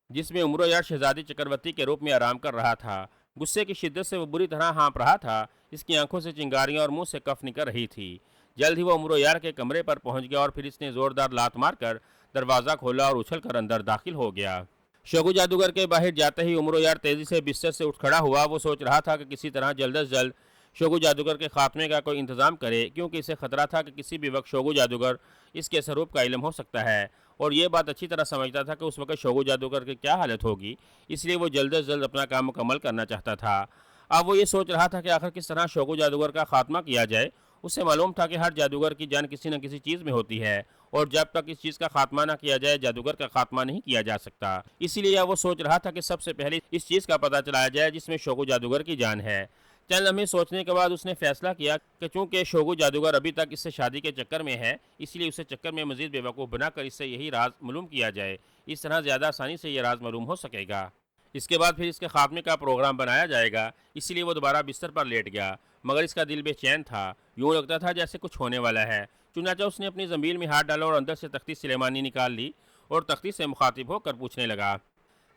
जिसमें उम्र यार शहजादी चक्रवर्ती के रूप में आराम कर रहा था। गुस्से की शिद्दत से वो बुरी तरह हाँप रहा था। इसकी आंखों से चिंगारियां और मुंह से कफ निकल रही थी। जल्द ही वो उम्र यार के कमरे पर पहुंच गया और फिर इसने जोरदार लात मारकर दरवाज़ा खोला और उछल कर अंदर दाखिल हो गया। शोगु जादूगर के बाहर जाते ही उम्र यार तेजी से बिस्तर से उठ खड़ा हुआ। वो सोच रहा था कि किसी तरह जल्द अज जल्द शोगु जादूगर के खात्मे का कोई इंतजाम करे, क्योंकि इसे खतरा था कि किसी भी वक्त शोगु जादूगर इसके स्वरूप का इल्म हो सकता है। और ये बात अच्छी तरह समझता था कि उस वक्त शोगु जादूगर की क्या हालत होगी, इसलिए वो जल्द अज जल्द अपना काम मुकम्मल करना चाहता था। अब वो ये सोच रहा था कि आखिर किस तरह शोगु जादूगर का खात्मा किया जाए। उसे मालूम था कि हर जादूगर की जान किसी न किसी चीज़ में होती है और जब तक इस चीज़ का खात्मा ना किया जाए जादूगर का खात्मा नहीं किया जा सकता। इसीलिए वो सोच रहा था कि सबसे पहले इस चीज़ का पता चलाया जाए जिसमें शोगु जादूगर की जान है। चंद लम्हे सोचने के बाद उसने फैसला किया कि चूंकि शोगु जादूगर अभी तक इससे शादी के चक्कर में है, इसलिए उसे चक्कर में मजीद बेवकूफ़ बनाकर इससे यही राज मालूम किया जाए। इस तरह ज़्यादा आसानी से यह राज मालूम हो सकेगा। इसके बाद फिर इसके खात्मे का प्रोग्राम बनाया जाएगा। इसीलिए वो दोबारा बिस्तर पर लेट गया, मगर इसका दिल बेचैन था। यूँ लगता था जैसे कुछ होने वाला है। चुनाचा उसने अपनी ज़मीन में हाथ डाला और अंदर से तख्ती सुलेमानी निकाल ली और तख्ती से मुखातिब होकर पूछने लगा,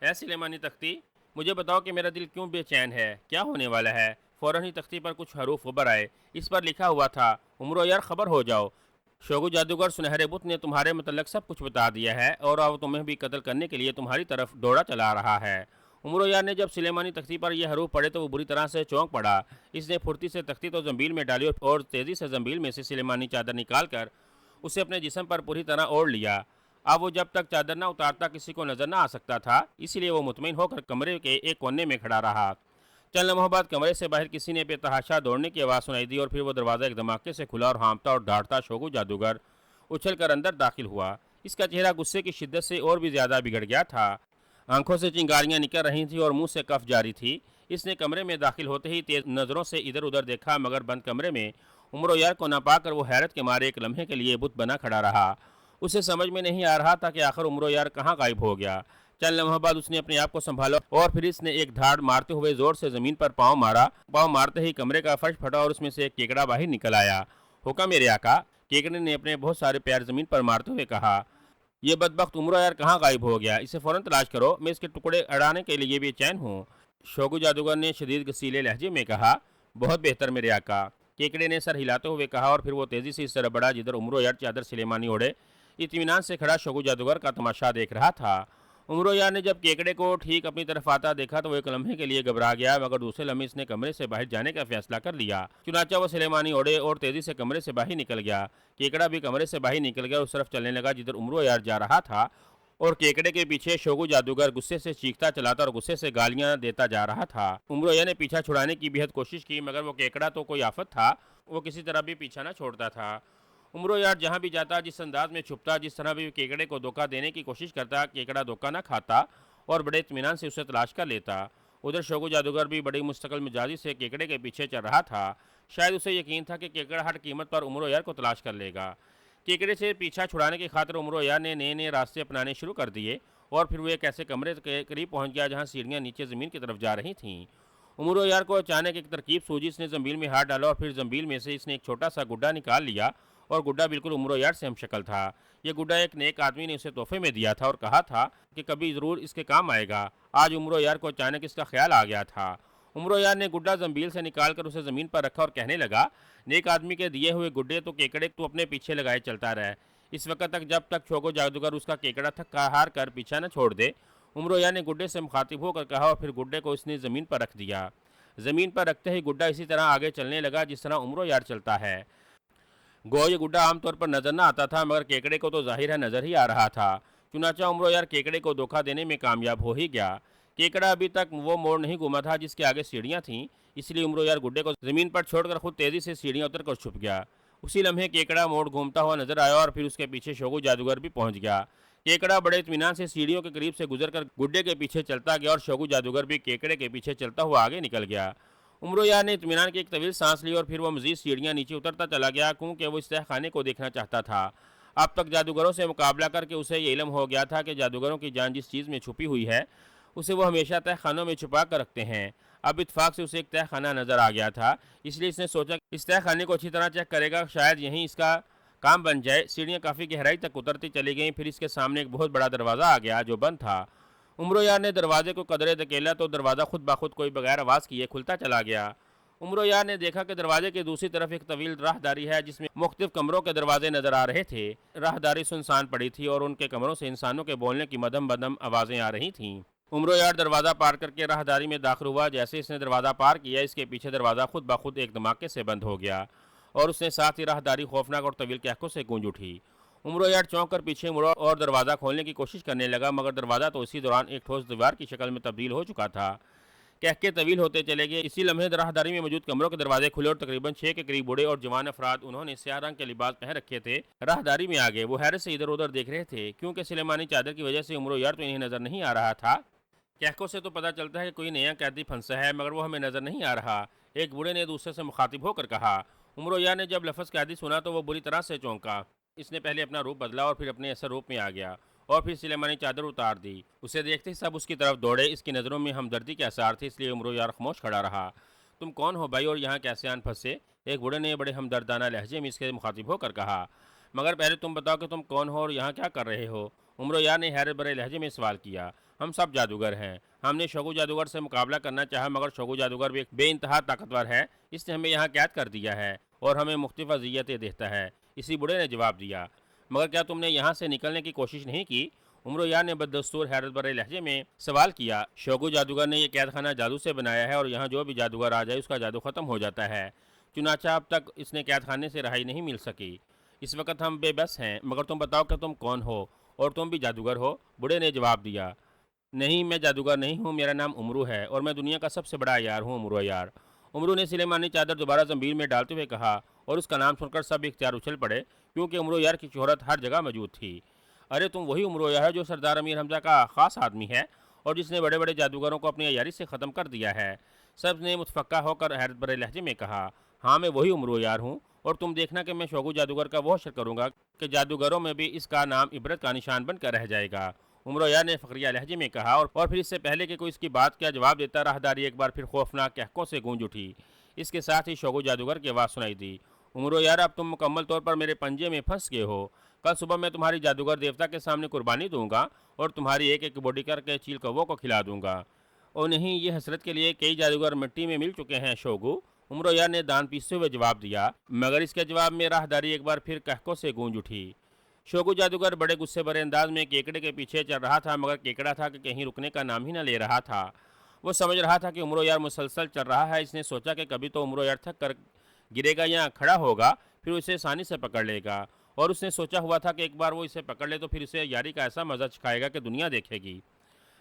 ऐ सुलेमानी तख्ती, मुझे बताओ कि मेरा दिल क्यों बेचैन है, क्या होने वाला है। फ़ौरन ही तख्ती पर कुछ हरूफ उभर आए। इस पर लिखा हुआ था, उम्रो यार खबर हो जाओ, शोगु जादूगर सुनहरे बुत ने तुम्हारे मतलब सब कुछ बता दिया है और अब तुम्हें भी कत्ल करने के लिए तुम्हारी तरफ दौड़ा चला रहा है। उमरो यार ने जब सुलेमानी तख्ती पर यह हरूफ पड़े तो वो बुरी तरह से चौंक पड़ा। इसने फुर्ती से तख्ती तो जंबील में डाली और तेज़ी से जंबील में से सुलेमानी चादर निकाल कर उसे अपने जिस्म पर पूरी तरह ओढ़ लिया। अब वो जब तक चादर न उतारता किसी को नजर न आ सकता था, इसलिए वो मुतमईन होकर कमरे के एक कोने में खड़ा रहा। चंद लम्हों बाद कमरे से बाहर किसी ने बेतहाशा दौड़ने की आवाज़ सुनाई दी और फिर वो दरवाज़ा एक धमाके से खुला और हाँफता और डांटता शोगु जादूगर उछल कर अंदर दाखिल हुआ। इसका चेहरा गुस्से की शिद्दत से और भी ज़्यादा बिगड़ गया था। आंखों से चिंगारियां निकल रही थीं और मुंह से कफ जारी थी। इसने कमरे में दाखिल होते ही तेज नज़रों से इधर उधर देखा, मगर बंद कमरे में उम्र यार को ना पाकर वो हैरत के मारे एक लम्हे के लिए बुत बना खड़ा रहा। उसे समझ में नहीं आ रहा था कि आखिर उम्र यार कहाँ गायब हो गया। चंद लम्हों बाद उसने अपने आप को संभाला और फिर इसने एक धाड़ मारते हुए जोर से जमीन पर पाँव मारा। पाँव मारते ही कमरे का फर्श फटा और उसमें से एक केकड़ा बाहर निकल आया। हुक्म मेरे आका, केकड़े ने अपने बहुत सारे पैर जमीन पर मारते हुए कहा, ये बदबख्त उम्र यार कहाँ गायब हो गया, इसे फौरन तलाश करो, मैं इसके टुकड़े अड़ाने के लिए बेचैन हूँ। शोगु जादूगर ने शदीद गसीले लहजे में कहा, बहुत बेहतर मेरे आका। केकड़े ने सर हिलाते हुए कहा और फिर वो तेज़ी से इस तरह बढ़ा जिधर उम्र यार चादर सुलेमानी ओढ़े इत्मीनान से खड़ा शोगु जादूगर का तमाशा देख रहा था। उमरो यार ने जब केकड़े को ठीक अपनी तरफ आता देखा तो वो एक लम्हे के लिए घबरा गया, मगर दूसरे लम्हे इसने कमरे से बाहर जाने का फैसला कर लिया। चुनाचा वो सुलेमानी ओढ़े और तेजी से कमरे से बाहर निकल गया। केकड़ा भी कमरे से बाहर निकल गया, उस तरफ चलने लगा जिधर उमरो यार जा रहा था और केकड़े के पीछे शोगु जादूगर गुस्से से चीखता चलाता और गुस्से से गालियां देता जा रहा था। उमरो यार ने पीछा छुड़ाने की बेहद कोशिश की, मगर वो केकड़ा तो कोई आफत था, वो किसी तरह भी पीछा न छोड़ता था। उमरो यार जहाँ भी जाता, जिस अंदाज में छुपता, जिस तरह भी केकड़े को धोखा देने की कोशिश करता, केकड़ा धोखा न खाता और बड़े इत्मीनान से उसे तलाश कर लेता। उधर शोगु जादूगर भी बड़ी मुस्तकिल मिजाजी से केकड़े के पीछे चल रहा था। शायद उसे यकीन था कि केकड़ा हर कीमत पर उमरो यार को तलाश कर लेगा। केकड़े से पीछा छुड़ाने की खातिर उमरो यार ने नए नए रास्ते अपनाने शुरू कर दिए और फिर वो एक ऐसे कमरे के करीब पहुंच गया जहां सीढ़ियां नीचे ज़मीन की तरफ जा रही थीं। उमरो यार को अचानक एक तरकीब सूझी। इसने जंबील में हाथ डाला और फिर जंबील में से इसने एक छोटा सा गुड्डा निकाल लिया और गुड्डा बिल्कुल उमरो यार से हम शक्ल था। यह गुड्डा एक नेक आदमी ने उसे तोहफे में दिया था और कहा था कि कभी ज़रूर इसके काम आएगा। आज उमरो यार को अचानक इसका ख्याल आ गया था। उमरो यार ने गुड्डा जंबील से निकाल कर उसे ज़मीन पर रखा और कहने लगा, नेक आदमी के दिए हुए गुड्डे तो केकड़े तू अपने पीछे लगाए चलता रहे, इस वक्त तक जब तक शोगो जादूगर उसका केकड़ा थक हार कर पीछा न छोड़ दे। उमरो यार ने गुड्डे से मुखातिब होकर कहा और फिर गुड्डे को इसने ज़मीन पर रख दिया। ज़मीन पर रखते ही गुड्डा इसी तरह आगे चलने लगा जिस तरह उमरो यार चलता है। गो ये गुड्डा आमतौर पर नजर न आता था, मगर केकड़े को तो जाहिर है नजर ही आ रहा था। चुनाचा उमरो यार केकड़े को धोखा देने में कामयाब हो ही गया। केकड़ा अभी तक वो मोड़ नहीं घूमा था जिसके आगे सीढ़ियाँ थीं, इसलिए उमरो यार गुड्डे को जमीन पर छोड़कर खुद तेजी से सीढ़ियाँ उतर कर छुप गया। उसी लम्हे केकड़ा मोड़ घूमता हुआ नजर आया और फिर उसके पीछे शोगु जादूगर भी पहुंच गया। केकड़ा बड़े इत्मीनान से सीढ़ियों के करीब से गुजरकर गुड्डे के पीछे चलता गया और शोगु जादूगर भी केकड़े के पीछे चलता हुआ आगे निकल गया। उमरो यार ने इत्मीनान की एक तवील सांस ली और फिर वह मजीद सीढ़ियाँ नीचे उतरता चला गया, क्योंकि वो इस तहखाने को देखना चाहता था। अब तक जादूगरों से मुकाबला करके उसे ये इल्म हो गया था कि जादूगरों की जान जिस चीज़ में छुपी हुई है उसे वो हमेशा तहखानों में छुपा कर रखते हैं। अब इत्फाक से उसे एक तहखाना नज़र आ गया था, इसलिए इसने सोचा कि इस तहखाने को अच्छी तरह चेक करेगा, शायद यहीं इसका काम बन जाए। सीढ़ियाँ काफ़ी गहराई तक उतरती चली गईं। फिर इसके सामने एक बहुत बड़ा दरवाज़ा आ गया जो बंद था। उमरो यार ने दरवाजे को कदरे धकेला तो दरवाज़ा खुद ब खुद कोई बगैर आवाज़ किए खुलता चला गया। उमरो यार ने देखा कि दरवाजे की दूसरी तरफ एक तवील राहदारी है जिसमें मुख्तलिफ कमरों के दरवाजे नजर आ रहे थे। राहदारी सुनसान पड़ी थी और उनके कमरों से इंसानों के बोलने की मदम बदम आवाज़ें आ रही थीं। उमरो यार दरवाज़ा पार करके राहदारी में दाखिल हुआ। जैसे इसने दरवाज़ा पार किया इसके पीछे दरवाज़ा खुद ब खुद एक धमाके से बंद हो गया और उसने साथ ही राहदारी खौफनाक और तवील कहकों से गूंज उठी। उमरो यार चौंक कर पीछे मुड़ा और दरवाज़ा खोलने की कोशिश करने लगा, मगर दरवाज़ा तो इसी दौरान एक ठोस दीवार की शक्ल में तब्दील हो चुका था। कहके तवील होते चले गए। इसी लम्हे राहदारी में मौजूद कमरों के दरवाजे खुले और तकरीबन 6 के करीब बूढ़े और जवान अफराद, उन्होंने स्याह रंग के लिबास पहन रखे थे, राहदारी में आ गए। वो हैरत से इधर उधर देख रहे थे क्योंकि सिलेमानी चादर की वजह से उमरो यार तो इन्हें नजर नहीं आ रहा था। कहकों से तो पता चलता है कि कोई नया कैदी फंसा है, मगर वो हमें नजर नहीं आ रहा। एक बूढ़े ने दूसरे से मुखातिब होकर कहा। उमरो यार ने जब लफ्ज़ कैदी सुना तो वो बुरी तरह से चौंका। इसने पहले अपना रूप बदला और फिर अपने असल रूप में आ गया और फिर सिलेमानी चादर उतार दी। उसे देखते ही सब उसकी तरफ दौड़े। इसकी नज़रों में हमदर्दी के आसार थे, इसलिए उमरो यार खामोश खड़ा रहा। तुम कौन हो भाई और यहाँ कैसे आन फंसे? एक बूढ़े ने बड़े हमदर्दाना लहजे में इसके मुखातिब होकर कहा। मगर पहले तुम बताओ कि तुम कौन हो और यहाँ क्या कर रहे हो? उमरो यार ने हैरत भरे लहजे में सवाल किया। हम सब जादूगर हैं। हमने शोगू जादूगर से मुकाबला करना चाहा, मगर शोगू जादूगर भी बेइंतहा ताकतवर है। इसने हमें यहाँ कैद कर दिया है और हमें मुख्तलिफ अज़ियतें देता है। इसी बूढ़े ने जवाब दिया। मगर क्या तुमने यहाँ से निकलने की कोशिश नहीं की? उमरो यार ने बददस्तूर हैरत भरे लहजे में सवाल किया। शोगू जादूगर ने यह कैदखाना जादू से बनाया है और यहाँ जो भी जादूगर आ जाए उसका जादू ख़त्म हो जाता है। चुनाचा अब तक इसने कैदखाने से रहाई नहीं मिल सकी। इस वक्त हम बेबस हैं, मगर तुम बताओ कि तुम कौन हो और तुम भी जादूगर हो? बूढ़े ने जवाब दिया। नहीं, मैं जादूगर नहीं हूँ। मेरा नाम उमरू है और मैं दुनिया का सबसे बड़ा अय्यार हूँ, उमरू अय्यार। उमरू ने सिलेमानी चादर दोबारा जंबीर में डालते हुए कहा और उसका नाम सुनकर सब इख्तियार उछल पड़े क्योंकि उमरू यार की शोहरत हर जगह मौजूद थी। अरे तुम वही उमरू यार है जो सरदार अमीर हमजा का ख़ास आदमी है और जिसने बड़े बड़े जादूगरों को अपनी अय्यारी से ख़त्म कर दिया है। सब ने मुतफक्का होकर हैरत भरे लहजे में कहा। हाँ, मैं वही उमरू यार हूँ और तुम देखना कि मैं शोगू जादूगर का वो असर करूँगा कि जादूगरों में भी इसका नाम इबरत का निशान बनकर रह जाएगा। उमरो यार ने फ़क्रिया लहजे में कहा और फिर इससे पहले कि कोई इसकी बात का जवाब देता, राहदारी एक बार फिर खौफनाक कहकों से गूंज उठी। इसके साथ ही शोगू जादूगर की आवाज़ सुनाई दी। उमरो यार, अब तुम मुकम्मल तौर पर मेरे पंजे में फंस गए हो। कल सुबह मैं तुम्हारी जादूगर देवता के सामने कुर्बानी दूंगा और तुम्हारी एक एक बॉडी करके चील कौवों को खिला दूंगा। और नहीं, ये हसरत के लिए कई जादूगर मिट्टी में मिल चुके हैं शोगू, उमरो यार ने दान पीसते हुए जवाब दिया। मगर इसके जवाब में राहदारी एक बार फिर कहकों से गूंज उठी। शोगू जादूगर बड़े गुस्से भरे अंदाज में केकड़े के पीछे चल रहा था, मगर केकड़ा था कि कहीं रुकने का नाम ही न ले रहा था। वो समझ रहा था कि उमरो यार मुसलसल चल रहा है। इसने सोचा कि कभी तो उमरो यार थक कर गिरेगा या खड़ा होगा, फिर उसे आसानी से पकड़ लेगा। और उसने सोचा हुआ था कि एक बार वो इसे पकड़ ले तो फिर उसे यारी का ऐसा मजा चखाएगा कि दुनिया देखेगी।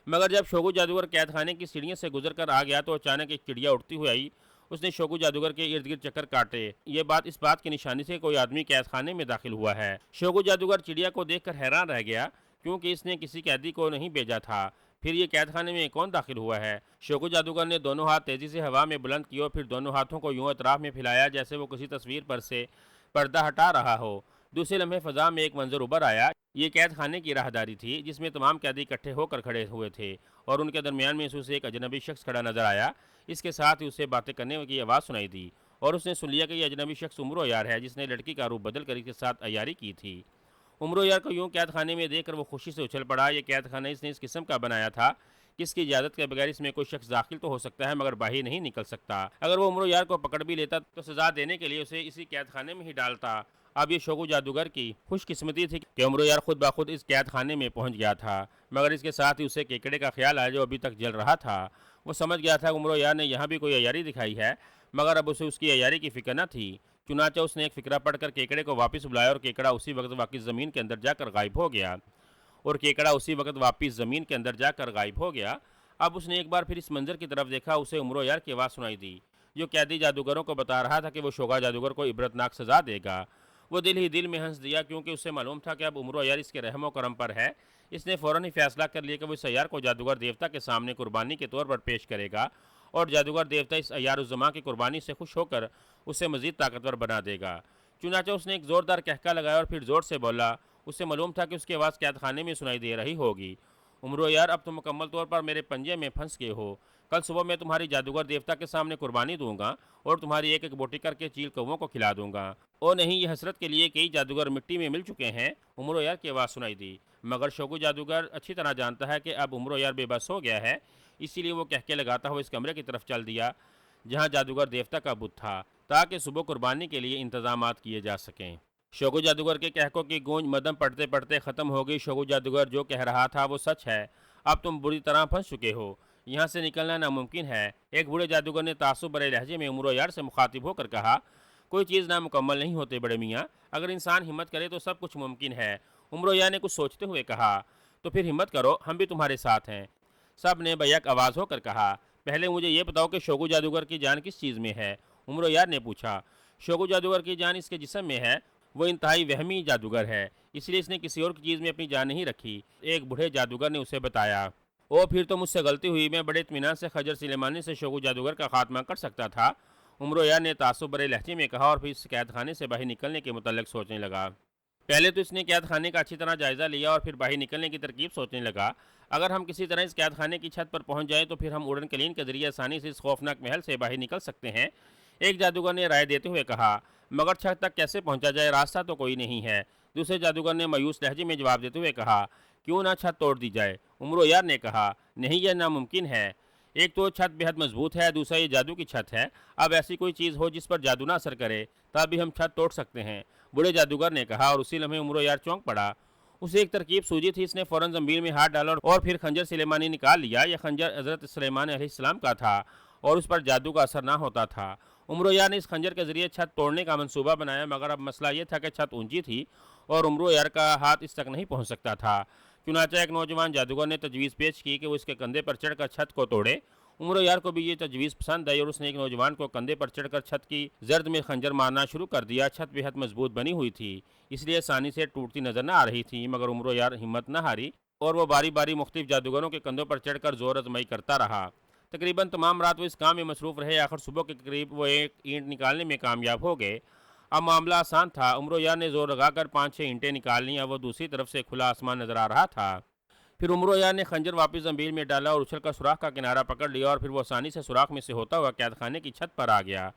मगर जब शोगू जादूगर कैदखाने की सीढ़ियों से गुजर कर आ गया तो अचानक एक चिड़िया उड़ती हुई आई। उसने शोगू जादूगर के इर्द गिर्द चक्कर काटे। ये बात इस बात की निशानी से कोई आदमी कैदखाने में दाखिल हुआ है। शोगू जादूगर चिड़िया को देखकर हैरान रह गया क्योंकि इसने किसी कैदी को नहीं भेजा था। फिर ये कैदखाने में कौन दाखिल हुआ है? शोगू जादूगर ने दोनों हाथ तेजी से हवा में बुलंद किए और फिर दोनों हाथों को यूं अतराफ में फैलाया जैसे वो किसी तस्वीर पर से पर्दा हटा रहा हो। दूसरे लम्हे फ़ज़ा में एक मंजर उभर आया। ये कैद खाने की राहदारी थी जिसमें तमाम कैदी इकट्ठे होकर खड़े हुए थे और उनके दरमियान में उसे एक अजनबी शख्स खड़ा नजर आया। इसके साथ ही उसे बातें करने की आवाज़ सुनाई दी और उसने सुन लिया कि यह अजनबी शख्स उमरो यार है जिसने लड़की का रूप बदल कर इसके साथ अयारी की थी। उमरो यार को यूं कैद खाने में देखकर वो खुशी से उछल पड़ा। ये कैद खाना इसने इस किस्म का बनाया था कि इसकी इजाज़त के बगैर इसमें कोई शख्स दाखिल तो हो सकता है मगर बाहर नहीं निकल सकता। अगर वो उमरो यार को पकड़ भी लेता तो सजा देने के लिए उसे इसी कैद खाने में ही डालता। अब ये शोगू जादूगर की खुशकिस्मती थी कि उमरो यार खुद ब खुद इस कैद खाने में पहुंच गया था। मगर इसके साथ ही उसे केकड़े का ख्याल आया जो अभी तक जल रहा था। वो समझ गया था उमरो यार ने यहाँ भी कोई अयारी दिखाई है, मगर अब उसे उसकी अयारी की फिक्र न थी। चुनाचा उसने एक फिक्रा पढ़कर केकड़े को वापस बुलाया और केकड़ा उसी वक्त वापस ज़मीन के अंदर जाकर गायब हो गया। अब उसने एक बार फिर इस मंजर की तरफ देखा। उसे उमरो यार की आवाज़ सुनाई दी जो कैदी जादूगरों को बता रहा था कि वो शोगा जादूगर को इबरतनाक सजा देगा। वो दिल ही दिल में हंस दिया क्योंकि उसे मालूम था कि अब उमरो यार इसके रहमो करम पर है। इसने फ़ौरन ही फैसला कर लिया कि वो इस अय्यार को जादूगर देवता के सामने कुर्बानी के तौर पर पेश करेगा और जादूगर देवता इस अय्यारुज़्ज़मा की कुर्बानी से खुश होकर उसे मज़ीद ताकतवर बना देगा। चुनाचा उसने एक ज़ोरदार कहका लगाया और फिर ज़ोर से बोला। उसे मालूम था कि उसकी आवाज़ कैद खाने में सुनाई दे रही होगी। उमरो यार, अब तुम मुकम्मल तौर पर मेरे पंजे में फंस गए हो। कल सुबह मैं तुम्हारी जादूगर देवता के सामने कुर्बानी दूंगा और तुम्हारी एक एक बोटी करके चील कौवों को खिला दूंगा। ओ नहीं, ये हसरत के लिए कई जादूगर मिट्टी में मिल चुके हैं, उमरो यार की आवाज़ सुनाई दी। मगर शोगु जादूगर अच्छी तरह जानता है कि अब उमरो यार बेबस हो गया है, इसीलिए वो कहके लगाता हुआ इस कमरे की तरफ चल दिया जहाँ जादूगर देवता का बुत था, ताकि सुबह कुर्बानी के लिए इंतजाम किए जा सकें। शोगु जादूगर के कहकों की गूंज मदम पढ़ते पढ़ते ख़त्म हो गई। शोगु जादूगर जो कह रहा था वो सच है, अब तुम बुरी तरह फंस चुके हो, यहाँ से निकलना नामुमकिन है। एक बूढ़े जादूगर ने तासुब भरे लहजे में उमरो यार से मुखातिब होकर कहा, कोई चीज़ नामुकम्मल नहीं होती बड़े मियाँ, अगर इंसान हिम्मत करे तो सब कुछ मुमकिन है। उमरो यार ने कुछ सोचते हुए कहा, तो फिर हिम्मत करो, हम भी तुम्हारे साथ हैं। सब ने बैक आवाज़ होकर कहा, पहले मुझे ये बताओ कि शोगु जादूगर की जान किस चीज़ में है। उमरो यार ने पूछा, शोगु जादूगर की जान इसके जिस्म में है, वो इंतहाई वहमी जादूगर है, इसलिए इसने किसी और की चीज़ में अपनी जान नहीं रखी, एक बूढ़े जादूगर ने उसे बताया। ओ फिर तो मुझसे गलती हुई, मैं बड़े इत्मीनान से खजर सुलेमानी से शोगु जादूगर का खात्मा कर सकता था, उमरो यार ने तासुब भरे लहजे में कहा और फिर इस कैद खाने से बाहर निकलने के मुतल्लिक सोचने लगा। पहले तो इसने कैद खाने का अच्छी तरह जायज़ा लिया और फिर बाहर निकलने की तरकीब सोचने लगा। अगर हम किसी तरह इस कैद खाने की छत पर पहुंच जाएं तो फिर हम उड़न कलीन के जरिए आसानी से इस खौफनाक महल से बाहर निकल सकते हैं, एक जादूगर ने राय देते हुए कहा। मगर छत तक कैसे पहुंचा जाए, रास्ता तो कोई नहीं है, दूसरे जादूगर ने मायूस लहजे में जवाब देते हुए कहा। क्यों ना छत तोड़ दी जाए, उमरो यार ने कहा। नहीं, यह नामुमकिन है, एक तो छत बेहद मजबूत है, दूसरा ये जादू की छत है, अब ऐसी कोई चीज़ हो जिस पर जादू ना असर करे तब भी हम छत तोड़ सकते हैं, बूढ़े जादूगर ने कहा। और उसी लम्हे उमरो यार चौंक पड़ा। उसे एक तरकीब सूझी थी, इसने फ़ौरन ज़मीन में हाथ डाला और फिर खंजर सुलेमानी निकाल लिया। यह खंजर हज़रत सुलेमान अलैहिस्सलाम का था और उस पर जादू का असर ना होता था। उमरो यार ने इस खंजर के जरिए छत तोड़ने का मंसूबा बनाया, मगर अब मसला यह था कि छत ऊंची थी और उमरो यार का हाथ इस तक नहीं पहुंच सकता था। चुनाचा एक नौजवान जादूगर ने तजवीज़ पेश की कि वो इसके कंधे पर चढ़कर छत को तोड़े। उमरो यार को भी ये तजवीज़ पसंद आई और उसने एक नौजवान को कंधे पर चढ़कर छत की जर्द में खंजर मारना शुरू कर दिया। छत बेहद मजबूत बनी हुई थी, इसलिए आसानी से टूटती नजर न आ रही थी, मगर उमरो यार हिम्मत न हारी और वो बारी बारी मुख्तलिफ जादूगरों के कंधों पर चढ़कर जोर आजमाई करता रहा। तकरीबन तमाम रात वो इस काम में मसरूफ़ रहे। आखिर सुबह के करीब वो एक ईंट निकालने में कामयाब हो गए। अब मामला आसान था, उमरो यार ने जोर लगाकर 5-6 ईंटें निकाल लीं। अब वो दूसरी तरफ से खुला आसमान नजर आ रहा था। फिर उमरो यार ने खंजर वापस जमीन में डाला और उछलकर सुराख का किनारा पकड़ लिया और फिर वो आसानी से सुराख में से होता हुआ कैद खाने की छत पर आ गया।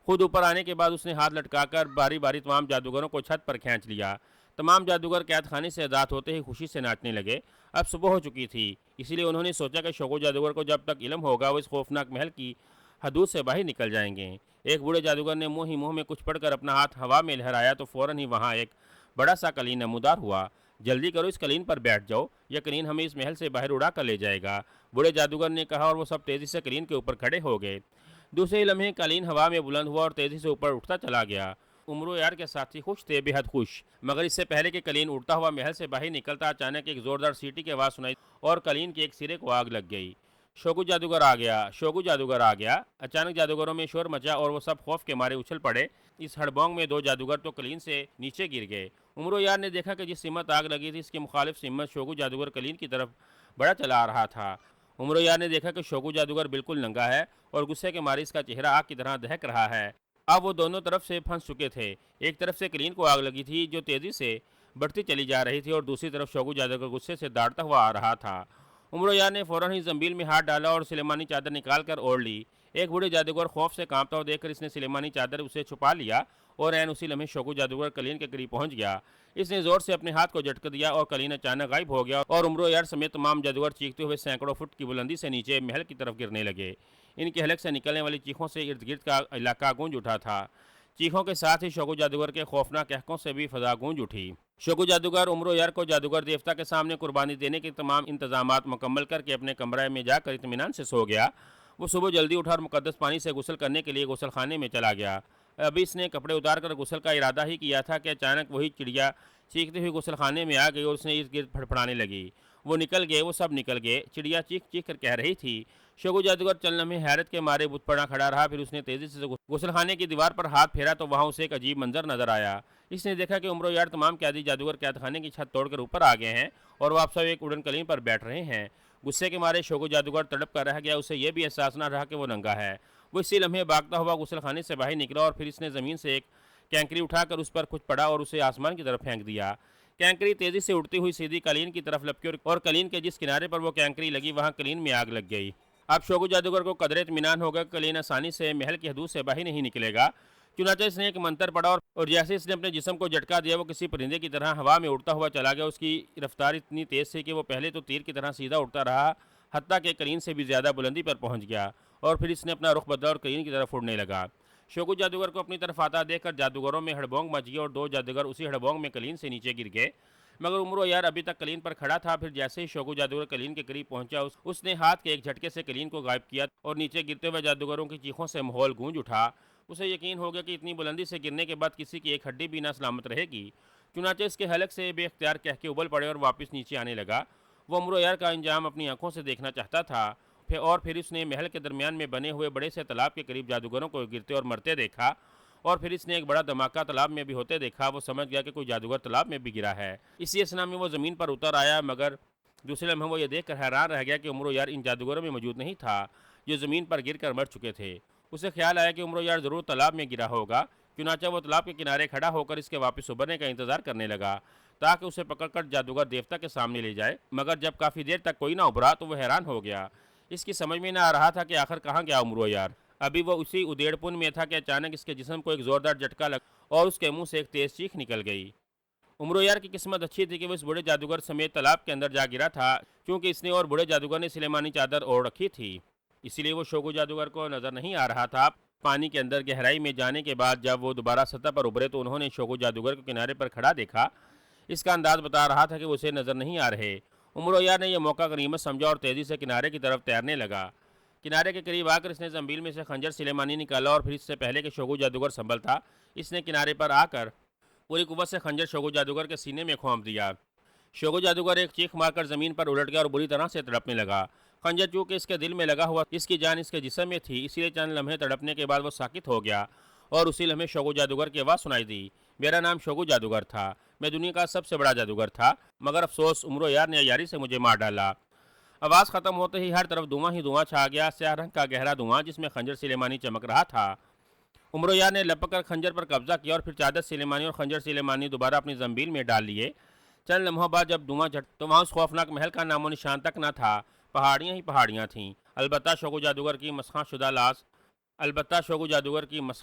खुद ऊपर आने के बाद उसने हाथ लटकाकर बारी बारी तमाम जादूगरों को छत पर खींच लिया। तमाम जादूगर कैद खाने से आज़ाद होते ही खुशी से नाचने लगे। अब सुबह हो चुकी थी, इसीलिए उन्होंने सोचा कि शोगो जादूगर को जब तक इल्म होगा वो इस खौफनाक महल की हदूद से बाहर निकल जाएंगे। एक बूढ़े जादूगर ने मुंह ही मुंह में कुछ पढ़कर अपना हाथ हवा में लहराया तो फौरन ही वहाँ एक बड़ा सा कलीन नमूदार हुआ। जल्दी करो, इस कलीन पर बैठ जाओ, यह कलीन हमें इस महल से बाहर उड़ा कर ले जाएगा, बूढ़े जादूगर ने कहा और वो सब तेज़ी से कलीन के ऊपर खड़े हो गए। दूसरे ही लम्हे कलीन हवा में बुलंद हुआ और तेज़ी से ऊपर उठता चला गया। उमरो यार के साथी खुश थे, बेहद खुश। मगर इससे पहले कि कलीन उड़ता हुआ महल से बाहर निकलता, अचानक एक ज़ोरदार सीटी की आवाज़ सुनाई और कलीन के एक सिरे को आग लग गई। शोगु जादूगर आ गया, शोगु जादूगर आ गया। अचानक जादूगरों में शोर मचा और वो सब खौफ के मारे उछल पड़े। इस हड़बोंग में 2 जादूगर तो कलीन से नीचे गिर गए। उमरो यार ने देखा कि जिस सिमत आग लगी थी, इसके मुखालिफ सिमत शोगु जादूगर कलीन की तरफ बड़ा चला आ रहा था। उमरो यार ने देखा कि शोगु जादूगर बिल्कुल नंगा है और गुस्से के मारे इसका चेहरा आग की तरह दहक रहा है। अब वो दोनों तरफ से फंस चुके थे। एक तरफ से कलीन को आग लगी थी जो तेज़ी से बढ़ती चली जा रही थी और दूसरी तरफ शोगु जादूगर गुस्से से दाड़ता हुआ आ रहा था। उमरो यार ने फौरन ही जमीन में हाथ डाला और सुलेमानी चादर निकाल कर ओढ़ ली। एक बूढ़े जादूगर खौफ से कांपता हुआ देखकर इसने सुलेमानी चादर उसे छुपा लिया और ऐन उसी लम्हे शोगु जादूगर कलीन के करीब पहुंच गया। इसने जोर से अपने हाथ को झटक दिया और कलीन अचानक गायब हो गया और उमरो यार समेत तमाम जादूगर चीखते हुए सैकड़ों फुट की बुलंदी से नीचे महल की तरफ गिरने लगे। इनके हलक से निकलने वाली चीखों से इर्द गिर्द का इलाका गूंज उठा था। चीखों के साथ ही शोगु जादूगर के खौफनाक कहकों से भी फजा गूंज उठी। शोगु जादूगर उमरो यार को जादूगर देवता के सामने कुर्बानी देने के तमाम इंतजामात मुकम्मल करके अपने कमरे में जाकर इत्मीनान से सो गया। वो सुबह जल्दी उठा और मुकद्दस पानी से गुस्ल करने के लिए गुसल खाने में चला गया। अभी इसने कपड़े उतार कर गुस्ल का इरादा ही किया था कि अचानक वही चिड़िया चीखती हुई गुसल खाने में आ गई और उसने इर्द गिर्द फड़फड़ाने लगी। वो निकल गए, वो सब निकल गए। चिड़िया चीख चीख कर कह रही थी। शोगु जादूगर चलने में हैरत के मारे बुत पड़ा खड़ा रहा। फिर उसने तेजी से गुसलखाने की दीवार पर हाथ फेरा तो वहाँ उसे एक अजीब मंजर नजर आया। इसने देखा कि उमरो यार तमाम कैदी जादूगर कैदखाने की छत तोड़कर ऊपर आ गए हैं और वह आप सब एक उड़न कलीन पर बैठ रहे हैं। गुस्से के मारे शोगु जादूगर तड़प कर रह गया। उसे यह भी एहसास न रहा कि वो नंगा है। वो इसी लम्हे भागता हुआ गुसलखाने से बाहर निकला और फिर इसने ज़मीन से एक कैंकरी उठाकर उस पर कुछ पड़ा और उसे आसमान की तरफ फेंक दिया। कैंकरी तेजी से उड़ती हुई सीधी कलीन की तरफ लपकी और कलीन के जिस किनारे पर वो कैंकरी लगी वहाँ कलीन में आग लग गई। अब शोगु जादूगर को कदरे इत्मीनान होगा कि कलीन आसानी से महल की हदूद से बाहर नहीं निकलेगा। चुनाचे इसने एक मंत्र पढ़ा और जैसे इसने अपने जिस्म को झटका दिया वो किसी परिंदे की तरह हवा में उड़ता हुआ चला गया। उसकी रफ्तार इतनी तेज़ थी कि वो पहले तो तीर की तरह सीधा उड़ता रहा, हत्ता कि करीन से भी ज़्यादा बुलंदी पर पहुंच गया, और फिर इसने अपना रुख बदला और करीन की तरफ उड़ने लगा। शोगु जादूगर को अपनी तरफ आता देखकर जादूगरों में हड़बोंग मच गया और दो जादूगर उसी हड़बोंग में कलीन से नीचे गिर गए। मगर उमरो यार अभी तक कलीन पर खड़ा था। फिर जैसे ही शोगु जादूगर कलीन के करीब पहुंचा उसने हाथ के एक झटके से कलीन को गायब किया और नीचे गिरते हुए जादूगरों की चीखों से माहौल गूंज उठा। उसे यकीन हो गया कि इतनी बुलंदी से गिरने के बाद किसी की एक हड्डी भी ना सलामत रहेगी। चुनाचे इसके हलक से बेख्तियार कह के उबल पड़े और वापस नीचे आने लगा। वो उमरो यार का अंजाम अपनी आंखों से देखना चाहता था। फिर उसने महल के दरमियान में बने हुए बड़े से तालाब के करीब जादूगरों को गिरते और मरते देखा, और फिर इसने एक बड़ा धमाका तालाब में भी होते देखा। वो समझ गया कि कोई जादूगर तालाब में भी गिरा है। इसी असना में वो ज़मीन पर उतर आया, मगर दूसरे लम्हे वो ये देख कर हैरान रह गया कि उमरो यार इन जादूगरों में मौजूद नहीं था जो ज़मीन पर गिर कर मर चुके थे। उसे ख्याल आया कि उमरो यार ज़रूर तालाब में गिरा होगा। चुनाचा वो तालाब के किनारे खड़ा होकर इसके वापस उभरने का इंतज़ार करने लगा ताकि उसे पकड़कर जादूगर देवता के सामने ले जाए। मगर जब काफ़ी देर तक कोई ना उभरा तो वह हैरान हो गया। इसकी समझ में ना आ रहा था कि आखिर कहाँ गया उमरो यार। अभी वो उसी उदेड़पुन में था कि अचानक इसके जिस्म को एक ज़ोरदार झटका लगा और उसके मुंह से एक तेज़ चीख निकल गई। उमरो यार की किस्मत अच्छी थी कि वो इस बूढ़े जादूगर समेत तालाब के अंदर जा गिरा था, क्योंकि इसने और बूढ़े जादूगर ने सुलेमानी चादर ओढ़ रखी थी। इसीलिए वो शोगु जादूगर को नज़र नहीं आ रहा था। पानी के अंदर गहराई में जाने के बाद जब वो दोबारा सतह पर उभरे तो उन्होंने शोगु जादूगर को किनारे पर खड़ा देखा। इसका अंदाज बता रहा था कि वो उसे नज़र नहीं आ रहे। उमरो यार ने यह मौका गनीमत समझा और तेज़ी से किनारे की तरफ तैरने लगा। किनारे के करीब आकर इसने जंबील में से खंजर सुलेमानी निकाला और फिर इससे पहले कि शोगु जादूगर संभल था, इसने किनारे पर आकर पूरी कुव्वत से खंजर शोगु जादूगर के सीने में खोंप दिया। शोगु जादूगर एक चीख मारकर ज़मीन पर उलट गया और बुरी तरह से तड़पने लगा। खंजर चूंकि इसके दिल में लगा हुआ, इसकी जान इसके जिस्म में थी, इसीलिए चंद लम्हे तड़पने के बाद वो साकित हो गया और उसी लम्हे शोगु जादूगर की आवाज़ सुनाई दी। मेरा नाम शोगु जादूगर था, मैं दुनिया का सबसे बड़ा जादूगर था, मगर अफसोस उमरो यार ने यारी से मुझे मार डाला। आवाज़ ख़त्म होते ही हर तरफ धुआं ही धुआं छा गया, स्याह रंग का गहरा धुआं जिसमें खंजर सुलेमानी चमक रहा था। उमरो यार ने लपक कर खंजर पर कब्जा किया और फिर चादर सुलेमानी और खंजर सुलेमानी दोबारा अपनी जंबील में डाल लिए। चंद लम्हों बाद जब धुआं झट तो वहाँ उस खौफनाक महल का नामो निशान तक न था। पहाड़ियाँ ही पहाड़ियाँ थीं। अलबत्ता शोगु जादूगर की मसखन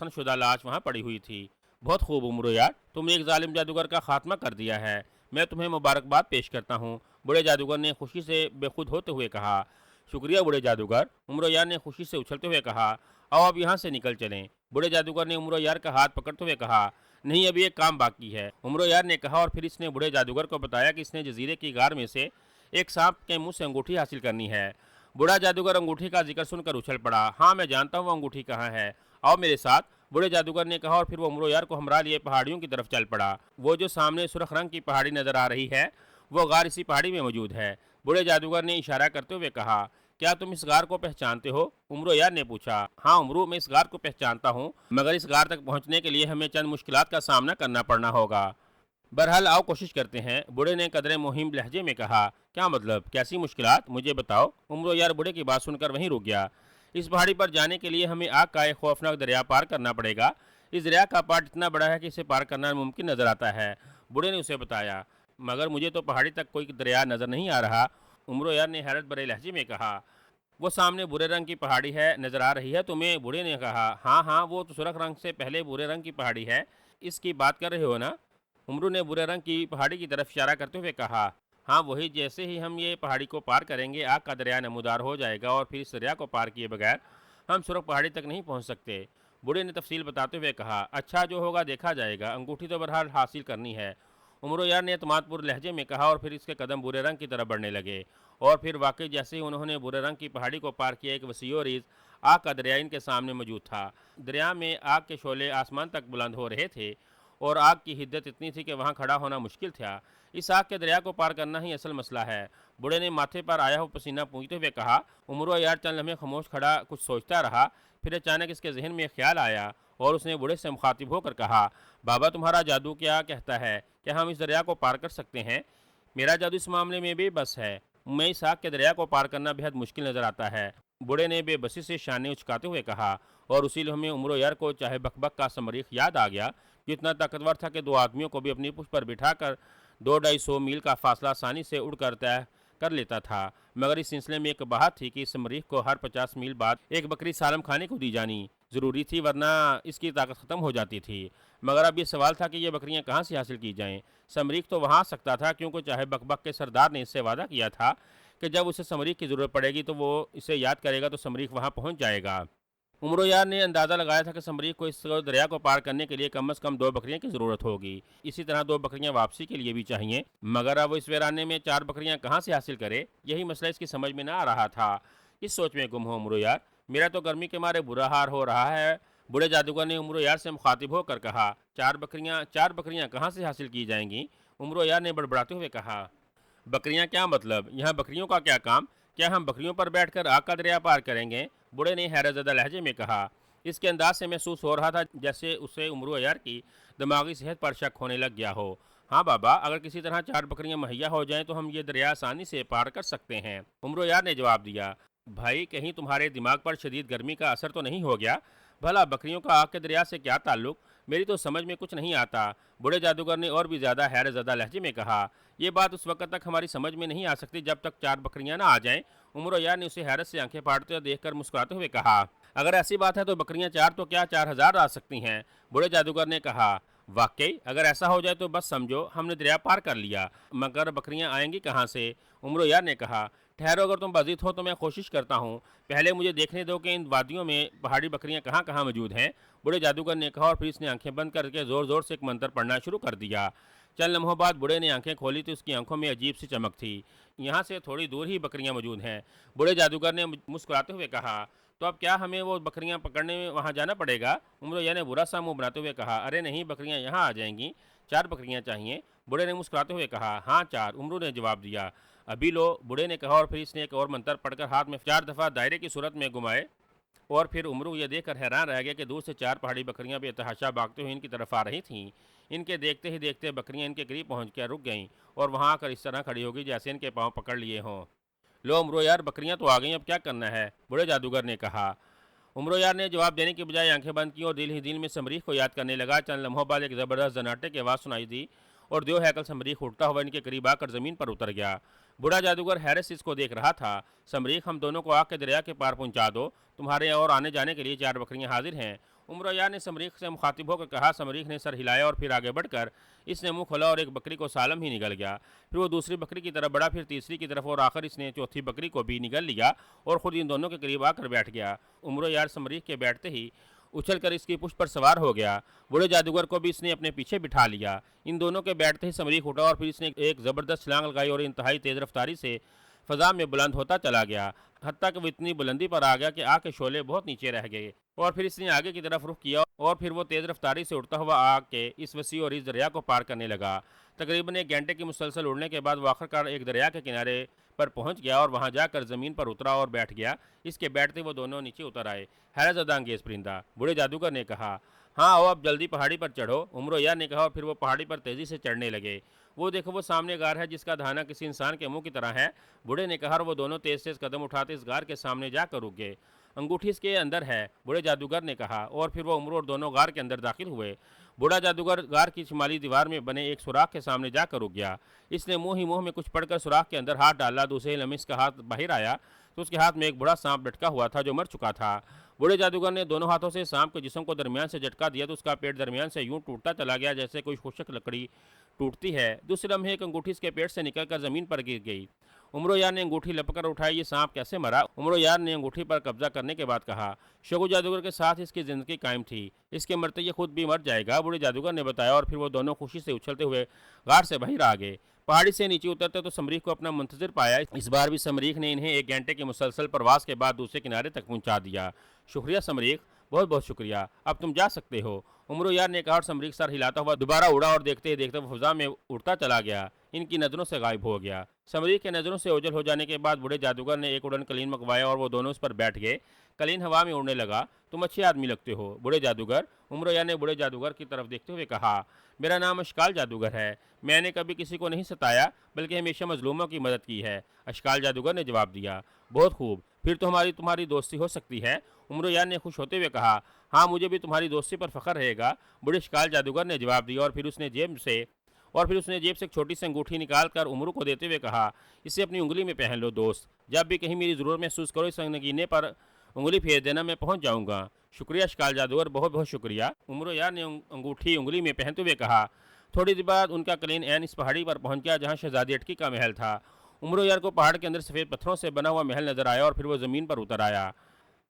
शुदा लाश वहाँ पड़ी हुई थी। बहुत खूब उमरो यार, तुमने एक जालिम जादूगर का खात्मा कर दिया है। मैं तुम्हें मुबारकबाद पेश करता हूँ, बूढ़े जादूगर ने खुशी से बेखुद होते हुए कहा। शुक्रिया बूढ़े जादूगर, उमरो यार ने खुशी से उछलते हुए कहा। आओ अब यहाँ से निकल चलें। बूढ़े जादूगर ने उमरो यार का हाथ पकड़ते हुए कहा। नहीं, अभी एक काम बाकी है, उमरो यार ने कहा, और फिर इसने बूढ़े जादूगर को बताया कि इसने जजीरे की गार में से एक सांप के मुंह से अंगूठी हासिल करनी है। बूढ़ा जादूगर अंगूठी का जिक्र सुनकर उछल पड़ा। हाँ, मैं जानता हूँ वो अंगूठी कहाँ है, आओ मेरे साथ, बूढ़े जादूगर ने कहा, और फिर वो उमरो यार को हमरा लिए पहाड़ियों की तरफ चल पड़ा। वो जो सामने सुर्ख रंग की पहाड़ी नजर आ रही है वो गार इसी पहाड़ी में मौजूद है। बूढ़े जादूगर ने इशारा करते हुए कहा। क्या तुम इस गार को पहचानते हो? उमरो यार ने पूछा। हाँ उमरो, मैं इस गार को पहचानता हूँ, मगर इस गार तक पहुँचने के लिए हमें चंद मुश्किलात का सामना करना पड़ना होगा। बहरहाल आओ कोशिश करते हैं, बूढ़े ने कदरे मुहिम लहजे में कहा। क्या मतलब, कैसी मुश्किलात, मुझे बताओ। उमरो यार बूढ़े की बात सुनकर वहीं रुक गया। इस पहाड़ी पर जाने के लिए हमें आग का एक खौफनाक दरिया पार करना पड़ेगा। इस दरिया का पार इतना बड़ा है कि इसे पार करना मुमकिन नजर आता है, बूढ़े ने उसे बताया। मगर मुझे तो पहाड़ी तक कोई दरिया नजर नहीं आ रहा, उमरो यार ने हैरत भरे लहजे में कहा। वो सामने भूरे रंग की पहाड़ी है, नजर आ रही है तुम्हें? बूढ़े ने कहा। हाँ हाँ, वो तो सुर्ख रंग से पहले भूरे रंग की पहाड़ी है, इसकी बात कर रहे हो ना? उमरू ने भूरे रंग की पहाड़ी की तरफ इशारा करते हुए कहा। हाँ वही, जैसे ही हम ये पहाड़ी को पार करेंगे आग का दरिया नमूदार हो जाएगा और फिर इस दरिया को पार किए बगैर हम सुर्ख पहाड़ी तक नहीं पहुंच सकते। बूढ़े ने तफसील बताते हुए कहा। अच्छा, जो होगा देखा जाएगा, अंगूठी तो बहरहाल हासिल करनी है, उमरो यार ने एतमादपुर लहजे में कहा, और फिर इसके कदम भूरे रंग की तरफ बढ़ने लगे। और फिर वाकई जैसे ही उन्होंने भूरे रंग की पहाड़ी को पार किया, एक वसी और रीज़ आग का दरिया इनके सामने मौजूद था। दरिया में आग के शोले आसमान तक बुलंद हो रहे थे और आग की हिद्दत इतनी थी कि वहाँ खड़ा होना मुश्किल था। इस आग के दरिया को पार करना ही असल मसला है। बूढ़े ने माथे पर आया हुआ पसीना पूंछते हुए कहा। उमरो यार चंद लम्हे खामोश खड़ा कुछ सोचता रहा, फिर अचानक इसके जहन में ख्याल आया और उसने बूढ़े से मुखातिब होकर कहा। बाबा, तुम्हारा जादू क्या कहता है, क्या हम इस दरिया को पार कर सकते हैं? मेरा जादू इस मामले में बेबस है, मैं इस आग के दरिया को पार करना बेहद मुश्किल नज़र आता है, बूढ़े ने बेबसी से शाने उचकाते हुए कहा। और उसी लम्हे उमरो यार को चाहे बकबक का समरीख याद आ गया, जो इतना ताकतवर था कि दो आदमियों को भी अपनी पुष्ट पर बिठाकर 2-250 मील का फासला आसानी से उड़कर तय कर लेता था। मगर इस सिलसिले में एक बात थी कि इस मरीख को हर 50 मील बाद एक बकरी सालम खाने को दी जानी ज़रूरी थी, वरना इसकी ताकत ख़त्म हो जाती थी। मगर अब ये सवाल था कि ये बकरियां कहाँ से हासिल की जाएं। समरीख तो वहाँ आ सकता था, क्योंकि चाहे बकबक के सरदार ने इससे वादा किया था कि जब उसे समरीख की ज़रूरत पड़ेगी तो वो इसे याद करेगा तो समरीख वहाँ पहुँच जाएगा। उमरो यार ने अंदाज़ा लगाया था कि समरीख को इस दरिया को पार करने के लिए कम से कम 2 बकरियां की ज़रूरत होगी। इसी तरह 2 बकरियां वापसी के लिए भी चाहिए, मगर अब वो इस वीराने में 4 बकरियां कहाँ से हासिल करे, यही मसला इसकी समझ में ना आ रहा था। इस सोच में गुम हो उमरो यार, मेरा तो गर्मी के मारे बुरा हाल हो रहा है। बूढ़े जादूगर ने उमरो यार से मुखातिब होकर कहा, 4 बकरियां कहाँ से हासिल की जाएंगी? उमरो यार ने बड़बड़ाते हुए कहा, बकरियां क्या मतलब, यहाँ बकरियों का क्या काम? क्या हम बकरियों पर बैठकर आग का दरिया पार करेंगे? बूढ़े ने हैरतज़दा लहजे में कहा। इसके अंदाज से महसूस हो रहा था जैसे उसे उमरो यार की दिमागी सेहत पर शक होने लग गया हो। हाँ बाबा, अगर किसी तरह 4 बकरियां मुहैया हो जाएं तो हम ये दरिया आसानी से पार कर सकते हैं। उमरो यार ने जवाब दिया, भाई कहीं तुम्हारे दिमाग पर शदीद गर्मी का असर तो नहीं हो गया? भला बकरियों का आग के दरिया से क्या ताल्लुक? मेरी तो समझ में कुछ नहीं आता। बूढ़े जादूगर ने और भी ज़्यादा हैरतज़दा लहजे में कहा, ये बात उस वक्त तक हमारी समझ में नहीं आ सकती जब तक 4 बकरियां ना आ जाएं। उमर यार ने उसे हैरत से आंखें फाड़ते हुए देखकर मुस्कुराते हुए कहा, अगर ऐसी बात है तो बकरियां 4 तो क्या 4,000 आ सकती हैं। बूढ़े जादूगर ने कहा, वाकई अगर ऐसा हो जाए तो बस समझो हमने दरिया पार कर लिया। मगर बकरियां आएंगी कहाँ से? उमर यार ने कहा, ठहरो, अगर तुम बाजिद हो तो मैं कोशिश करता हूँ। पहले मुझे देखने दो कि इन वादियों में पहाड़ी बकरियां कहाँ कहाँ मौजूद हैं। बूढ़े जादूगर ने कहा और फिर इसने आंखें बंद करके ज़ोर ज़ोर से एक मंत्र पढ़ना शुरू कर दिया। चंद लम्हों बाद बूढ़े ने आंखें खोली तो उसकी आंखों में अजीब सी चमक थी। यहाँ से थोड़ी दूर ही बकरियां मौजूद हैं। बूढ़े जादूगर ने मुस्कुराते हुए कहा, तो अब क्या हमें वो बकरियां पकड़ने में वहाँ जाना पड़ेगा? उम्र या ने बुरा सा मुंह बनाते हुए कहा, अरे नहीं, बकरियां यहाँ आ जाएंगी। 4 बकरियां चाहिए? बूढ़े ने मुस्कुराते हुए कहा, हाँ 4, उम्र ने जवाब दिया। अभी लो, बूढ़े ने कहा और फिर इसने एक और मंत्र पढ़कर हाथ में 4 दफ़ा दायरे की सूरत में घुमाए। और फिर उमरू ये देखकर हैरान रह गया कि दूर से 4 पहाड़ी बकरियां बेतहाशा भागते हुए इनकी तरफ आ रही थीं। इनके देखते ही देखते बकरियां इनके करीब पहुंच कर रुक गईं और वहां आकर इस तरह खड़ी हो गई जैसे इनके पांव पकड़ लिए हों। लो उमरो यार, बकरियां तो आ गई, अब क्या करना है? बूढ़े जादूगर ने कहा। उमरो यार ने जवाब देने के बजाय आंखें बंद की और दिल ही दिल में समरीख को याद करने लगा। चंद लम्हों बाद एक ज़बरदस्त जनाटे की आवाज़ सुनाई दी और दो हैकल समरीख उठता हुआ इनके करीब आकर ज़मीन पर उतर गया। बूढ़ा जादूगर हैरत से इसको देख रहा था। समरीख, हम दोनों को आग के दरिया के पार पहुंचा दो, तुम्हारे और आने जाने के लिए 4 बकरियां हाजिर हैं। उमर यार ने समरीख से मुखातिब होकर कहा। समरीख ने सर हिलाया और फिर आगे बढ़कर इसने मुंह खोला और एक बकरी को सालम ही निगल गया। फिर वो दूसरी बकरी की तरफ बढ़ा, फिर तीसरी की तरफ और आखिर इसने चौथी बकरी को भी निगल लिया और ख़ुद इन दोनों के करीब आकर बैठ गया। उमर यार समरीख के बैठते ही उछल कर इसकी पुष्ट पर सवार हो गया। बूढ़े जादूगर को भी इसने अपने पीछे बिठा लिया। इन दोनों के बैठते ही समरीख उठा और फिर इसने एक ज़बरदस्त छलांग लगाई और इंतहाई तेज़ रफ्तारी से फ़ज़ा में बुलंद होता चला गया। हत्ता कि वो इतनी बुलंदी पर आ गया कि आग के शोले बहुत नीचे रह गए। और फिर इसने आगे की तरफ रुख किया और फिर वो तेज़ रफ्तारी से उड़ता हुआ आग के इस वसी और इस दरिया को पार करने लगा। तकरीबन 1 घंटे की मुसलसल उड़ने के बाद वो आखिरकार एक दरिया के किनारे पर पहुंच गया और वहां जाकर ज़मीन पर उतरा और बैठ गया। इसके बैठते वो दोनों नीचे उतर आए। हैरतज़दा अंगेज़ परिंदा, बूढ़े जादूगर ने कहा। हाँ आओ, अब जल्दी पहाड़ी पर चढ़ो, उमरो यार ने कहा और फिर वो पहाड़ी पर तेज़ी से चढ़ने लगे। वो देखो, वो सामने गार है जिसका धाना किसी इंसान के मुंह की तरह है, बूढ़े ने कहा और वो दोनों तेज़ तेज़ कदम उठाते इस गार के सामने जाकर रुक गए। अंगूठी इसके अंदर है, बूढ़े जादूगर ने कहा और फिर वो उमरो और दोनों गार के अंदर दाखिल हुए। बूढ़ा जादूगर गार की शिमाली दीवार में बने एक सुराख के सामने जाकर रुक गया। इसने मुंह ही मुंह में कुछ पढ़कर सुराख के अंदर हाथ डाला। दूसरे लम्हे इसका हाथ बाहर आया तो उसके हाथ में एक बड़ा सांप लटका हुआ था जो मर चुका था। बूढ़े जादूगर ने दोनों हाथों से सांप के जिस्म को दरमियान से झटका दिया तो उसका पेट दरमियान से यूं टूटता चला गया जैसे कोई खुशक लकड़ी टूटती है। दूसरे लम्हे एक अंगूठी इसके पेट से निकलकर ज़मीन पर गिर गई। उमरो यार ने अंगूठी लपकर उठाई। ये सांप कैसे मरा? उमरो यार ने अंगूठी पर कब्जा करने के बाद कहा। शगु जादूगर के साथ इसकी ज़िंदगी कायम थी, इसके मरते ये खुद भी मर जाएगा, बूढ़े जादूगर ने बताया और फिर वो दोनों खुशी से उछलते हुए गार से बाहर आ गए। पहाड़ी से नीचे उतरते तो समरीख को अपना मुंतज़िर पाया। इस बार भी समरीख ने इन्हें 1 घंटे की मुसलसल प्रवास के बाद दूसरे किनारे तक पहुंचा दिया। शुक्रिया समरीख, बहुत बहुत शुक्रिया, अब तुम जा सकते हो, उमरो यार ने कहा और समरीख सर हिलाता हुआ दोबारा उड़ा और देखते ही देखते वो फ़ज़ा में उड़ता चला गया, इनकी नज़रों से गायब हो गया। समरीख के नज़रों से ओझल हो जाने के बाद बूढ़े जादूगर ने एक उड़न कलीन मंगवाया और वो दोनों उस पर बैठ गए। कलीन हवा में उड़ने लगा। तुम अच्छे आदमी लगते हो बूढ़े जादूगर, उमरो यार ने बूढ़े जादूगर की तरफ देखते हुए कहा। मेरा नाम अशकाल जादूगर है, मैंने कभी किसी को नहीं सताया बल्कि हमेशा मजलूमों की मदद की है, अशकाल जादूगर ने जवाब दिया। बहुत खूब, फिर तो हमारी तुम्हारी दोस्ती हो सकती है, उमरो यार ने खुश होते हुए कहा। हाँ, मुझे भी तुम्हारी दोस्ती पर फ़ख्र रहेगा, बूढ़े अशकाल जादूगर ने जवाब दिया और फिर उसने जेब से और फिर उसने जेब से एक छोटी सी अंगूठी निकाल कर उमरू को देते हुए कहा, इसे अपनी उंगली में पहन लो दोस्त, जब भी कहीं मेरी ज़रूरत महसूस करो इस नगीने पर उंगली फेर देना, मैं पहुंच जाऊंगा। शुक्रिया शिकाल जादूगर, बहुत बहुत शुक्रिया, उमरो यार ने अंगूठी उंगली में पहनते हुए कहा। थोड़ी देर बाद उनका क्लेन एन इस पहाड़ी पर पहुंच गया जहां शहजादी अटकी का महल था। उमरो यार को पहाड़ के अंदर सफ़ेद पत्थरों से बना हुआ महल नजर आया और फिर वो ज़मीन पर उतर आया।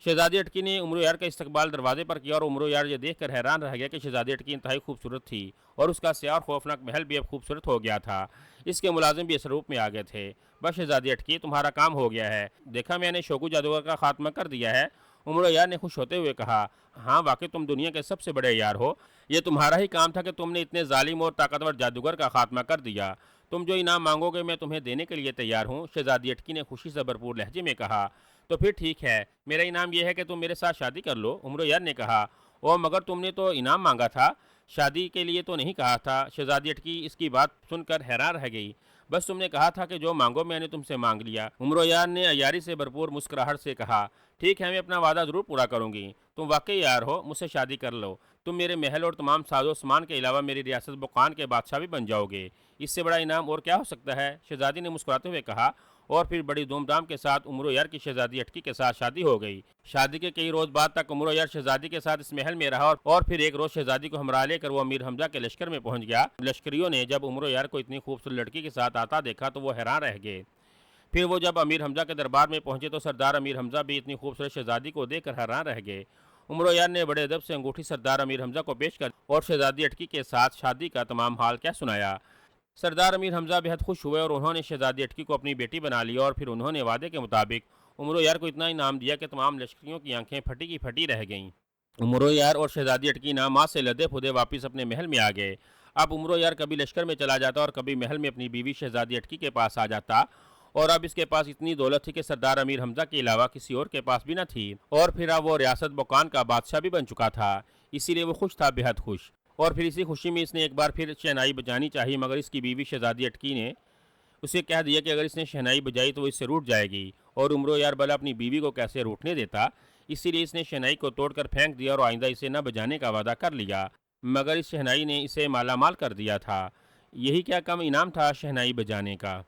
शहजादी अटकी ने उमरो यार का इस्तकबाल दरवाजे पर किया और उमरो यार ये देखकर हैरान रह गया कि शहजादी अटकी इंतहाई खूबसूरत थी और उसका स्याह और खौफनाक महल भी अब खूबसूरत हो गया था। इसके मुलाजिम भी इस रूप में आ गए थे। बस शहजादी अटकी, तुम्हारा काम हो गया है, देखा मैंने शोकू जादूगर का खात्मा कर दिया है। उमरो यार ने खुश होते हुए कहा, हाँ वाकई तुम दुनिया के सबसे बड़े यार हो। ये तुम्हारा ही काम था कि तुमने इतने जालिम और ताकतवर जादूगर का खात्मा कर दिया। तुम जो इनाम मांगोगे मैं तुम्हें देने के लिए तैयार हूँ, शहजादी अटकी ने खुशी से भरपूर लहजे में कहा। तो फिर ठीक है, मेरा इनाम यह है कि तुम मेरे साथ शादी कर लो, उमरो यार ने कहा। ओ मगर तुमने तो इनाम मांगा था, शादी के लिए तो नहीं कहा था। शहजादी अटकी इसकी बात सुनकर हैरान रह गई। बस तुमने कहा था कि जो मांगो मैंने तुमसे मांग लिया, उमरो यार ने अयारी से भरपूर मुस्कुराहट से कहा। ठीक है, मैं अपना वादा ज़रूर पूरा करूंगी। तुम वाकई यार हो, मुझसे शादी कर लो। तुम मेरे महल और तमाम साजो सामान के अलावा मेरी रियासत बुकान के बादशाह भी बन जाओगे। इससे बड़ा इनाम और क्या हो सकता है, शहजादी ने मुस्कुराते हुए कहा। और फिर बड़ी धूमधाम के साथ उमरो यार की शहजादी अटकी के साथ शादी हो गई। शादी के कई रोज बाद तक उमरो यार शहजादी के साथ इस महल में रहा और फिर एक रोज शहजादी को हमरा लेकर वो अमीर हमजा के लश्कर में पहुंच गया। लश्करियों ने जब उमरो यार को इतनी खूबसूरत लड़की के साथ आता देखा तो वो हैरान रह गए। फिर वो जब अमीर हमजा के दरबार में पहुंचे तो सरदार अमीर हमजा भी इतनी खूबसूरत शहजादी को देखकर हैरान रह गए। उमरो यार ने बड़े अदब से अंगूठी सरदार अमीर हमजा को पेश कर और शहजादी अटकी के साथ शादी का तमाम हाल क्या सुनाया। सरदार अमीर हमजा बेहद खुश हुए और उन्होंने शहजादी अटकी को अपनी बेटी बना लिया और फिर उन्होंने वादे के मुताबिक उमरो यार को इतना इनाम दिया कि तमाम लश्करियों की आंखें फटी की फटी रह गईं। उमरो यार और शहजादी अटकी नामाज से लदे फुदे वापस अपने महल में आ गए। अब उमरो यार कभी लश्कर में चला जाता और कभी महल में अपनी बीवी शहजादी अटकी के पास आ जाता और अब इसके पास इतनी दौलत थी कि सरदार अमीर हमजा के अलावा किसी और के पास भी न थी और फिर अब वो रियासत बोकान का बादशाह भी बन चुका था। इसीलिए वो खुश था, बेहद खुश। और फिर इसी खुशी में इसने एक बार फिर शहनाई बजानी चाहिए, मगर इसकी बीवी शहजादी अटकी ने उसे कह दिया कि अगर इसने शहनाई बजाई तो वो इससे रूठ जाएगी और उमरो यार भला अपनी बीवी को कैसे रूठने देता। इसीलिए इसने शहनाई को तोड़कर फेंक दिया और आइंदा इसे न बजाने का वादा कर लिया। मगर इस शहनाई ने इसे माला माल कर दिया था। यही क्या कम इनाम था शहनाई बजाने का।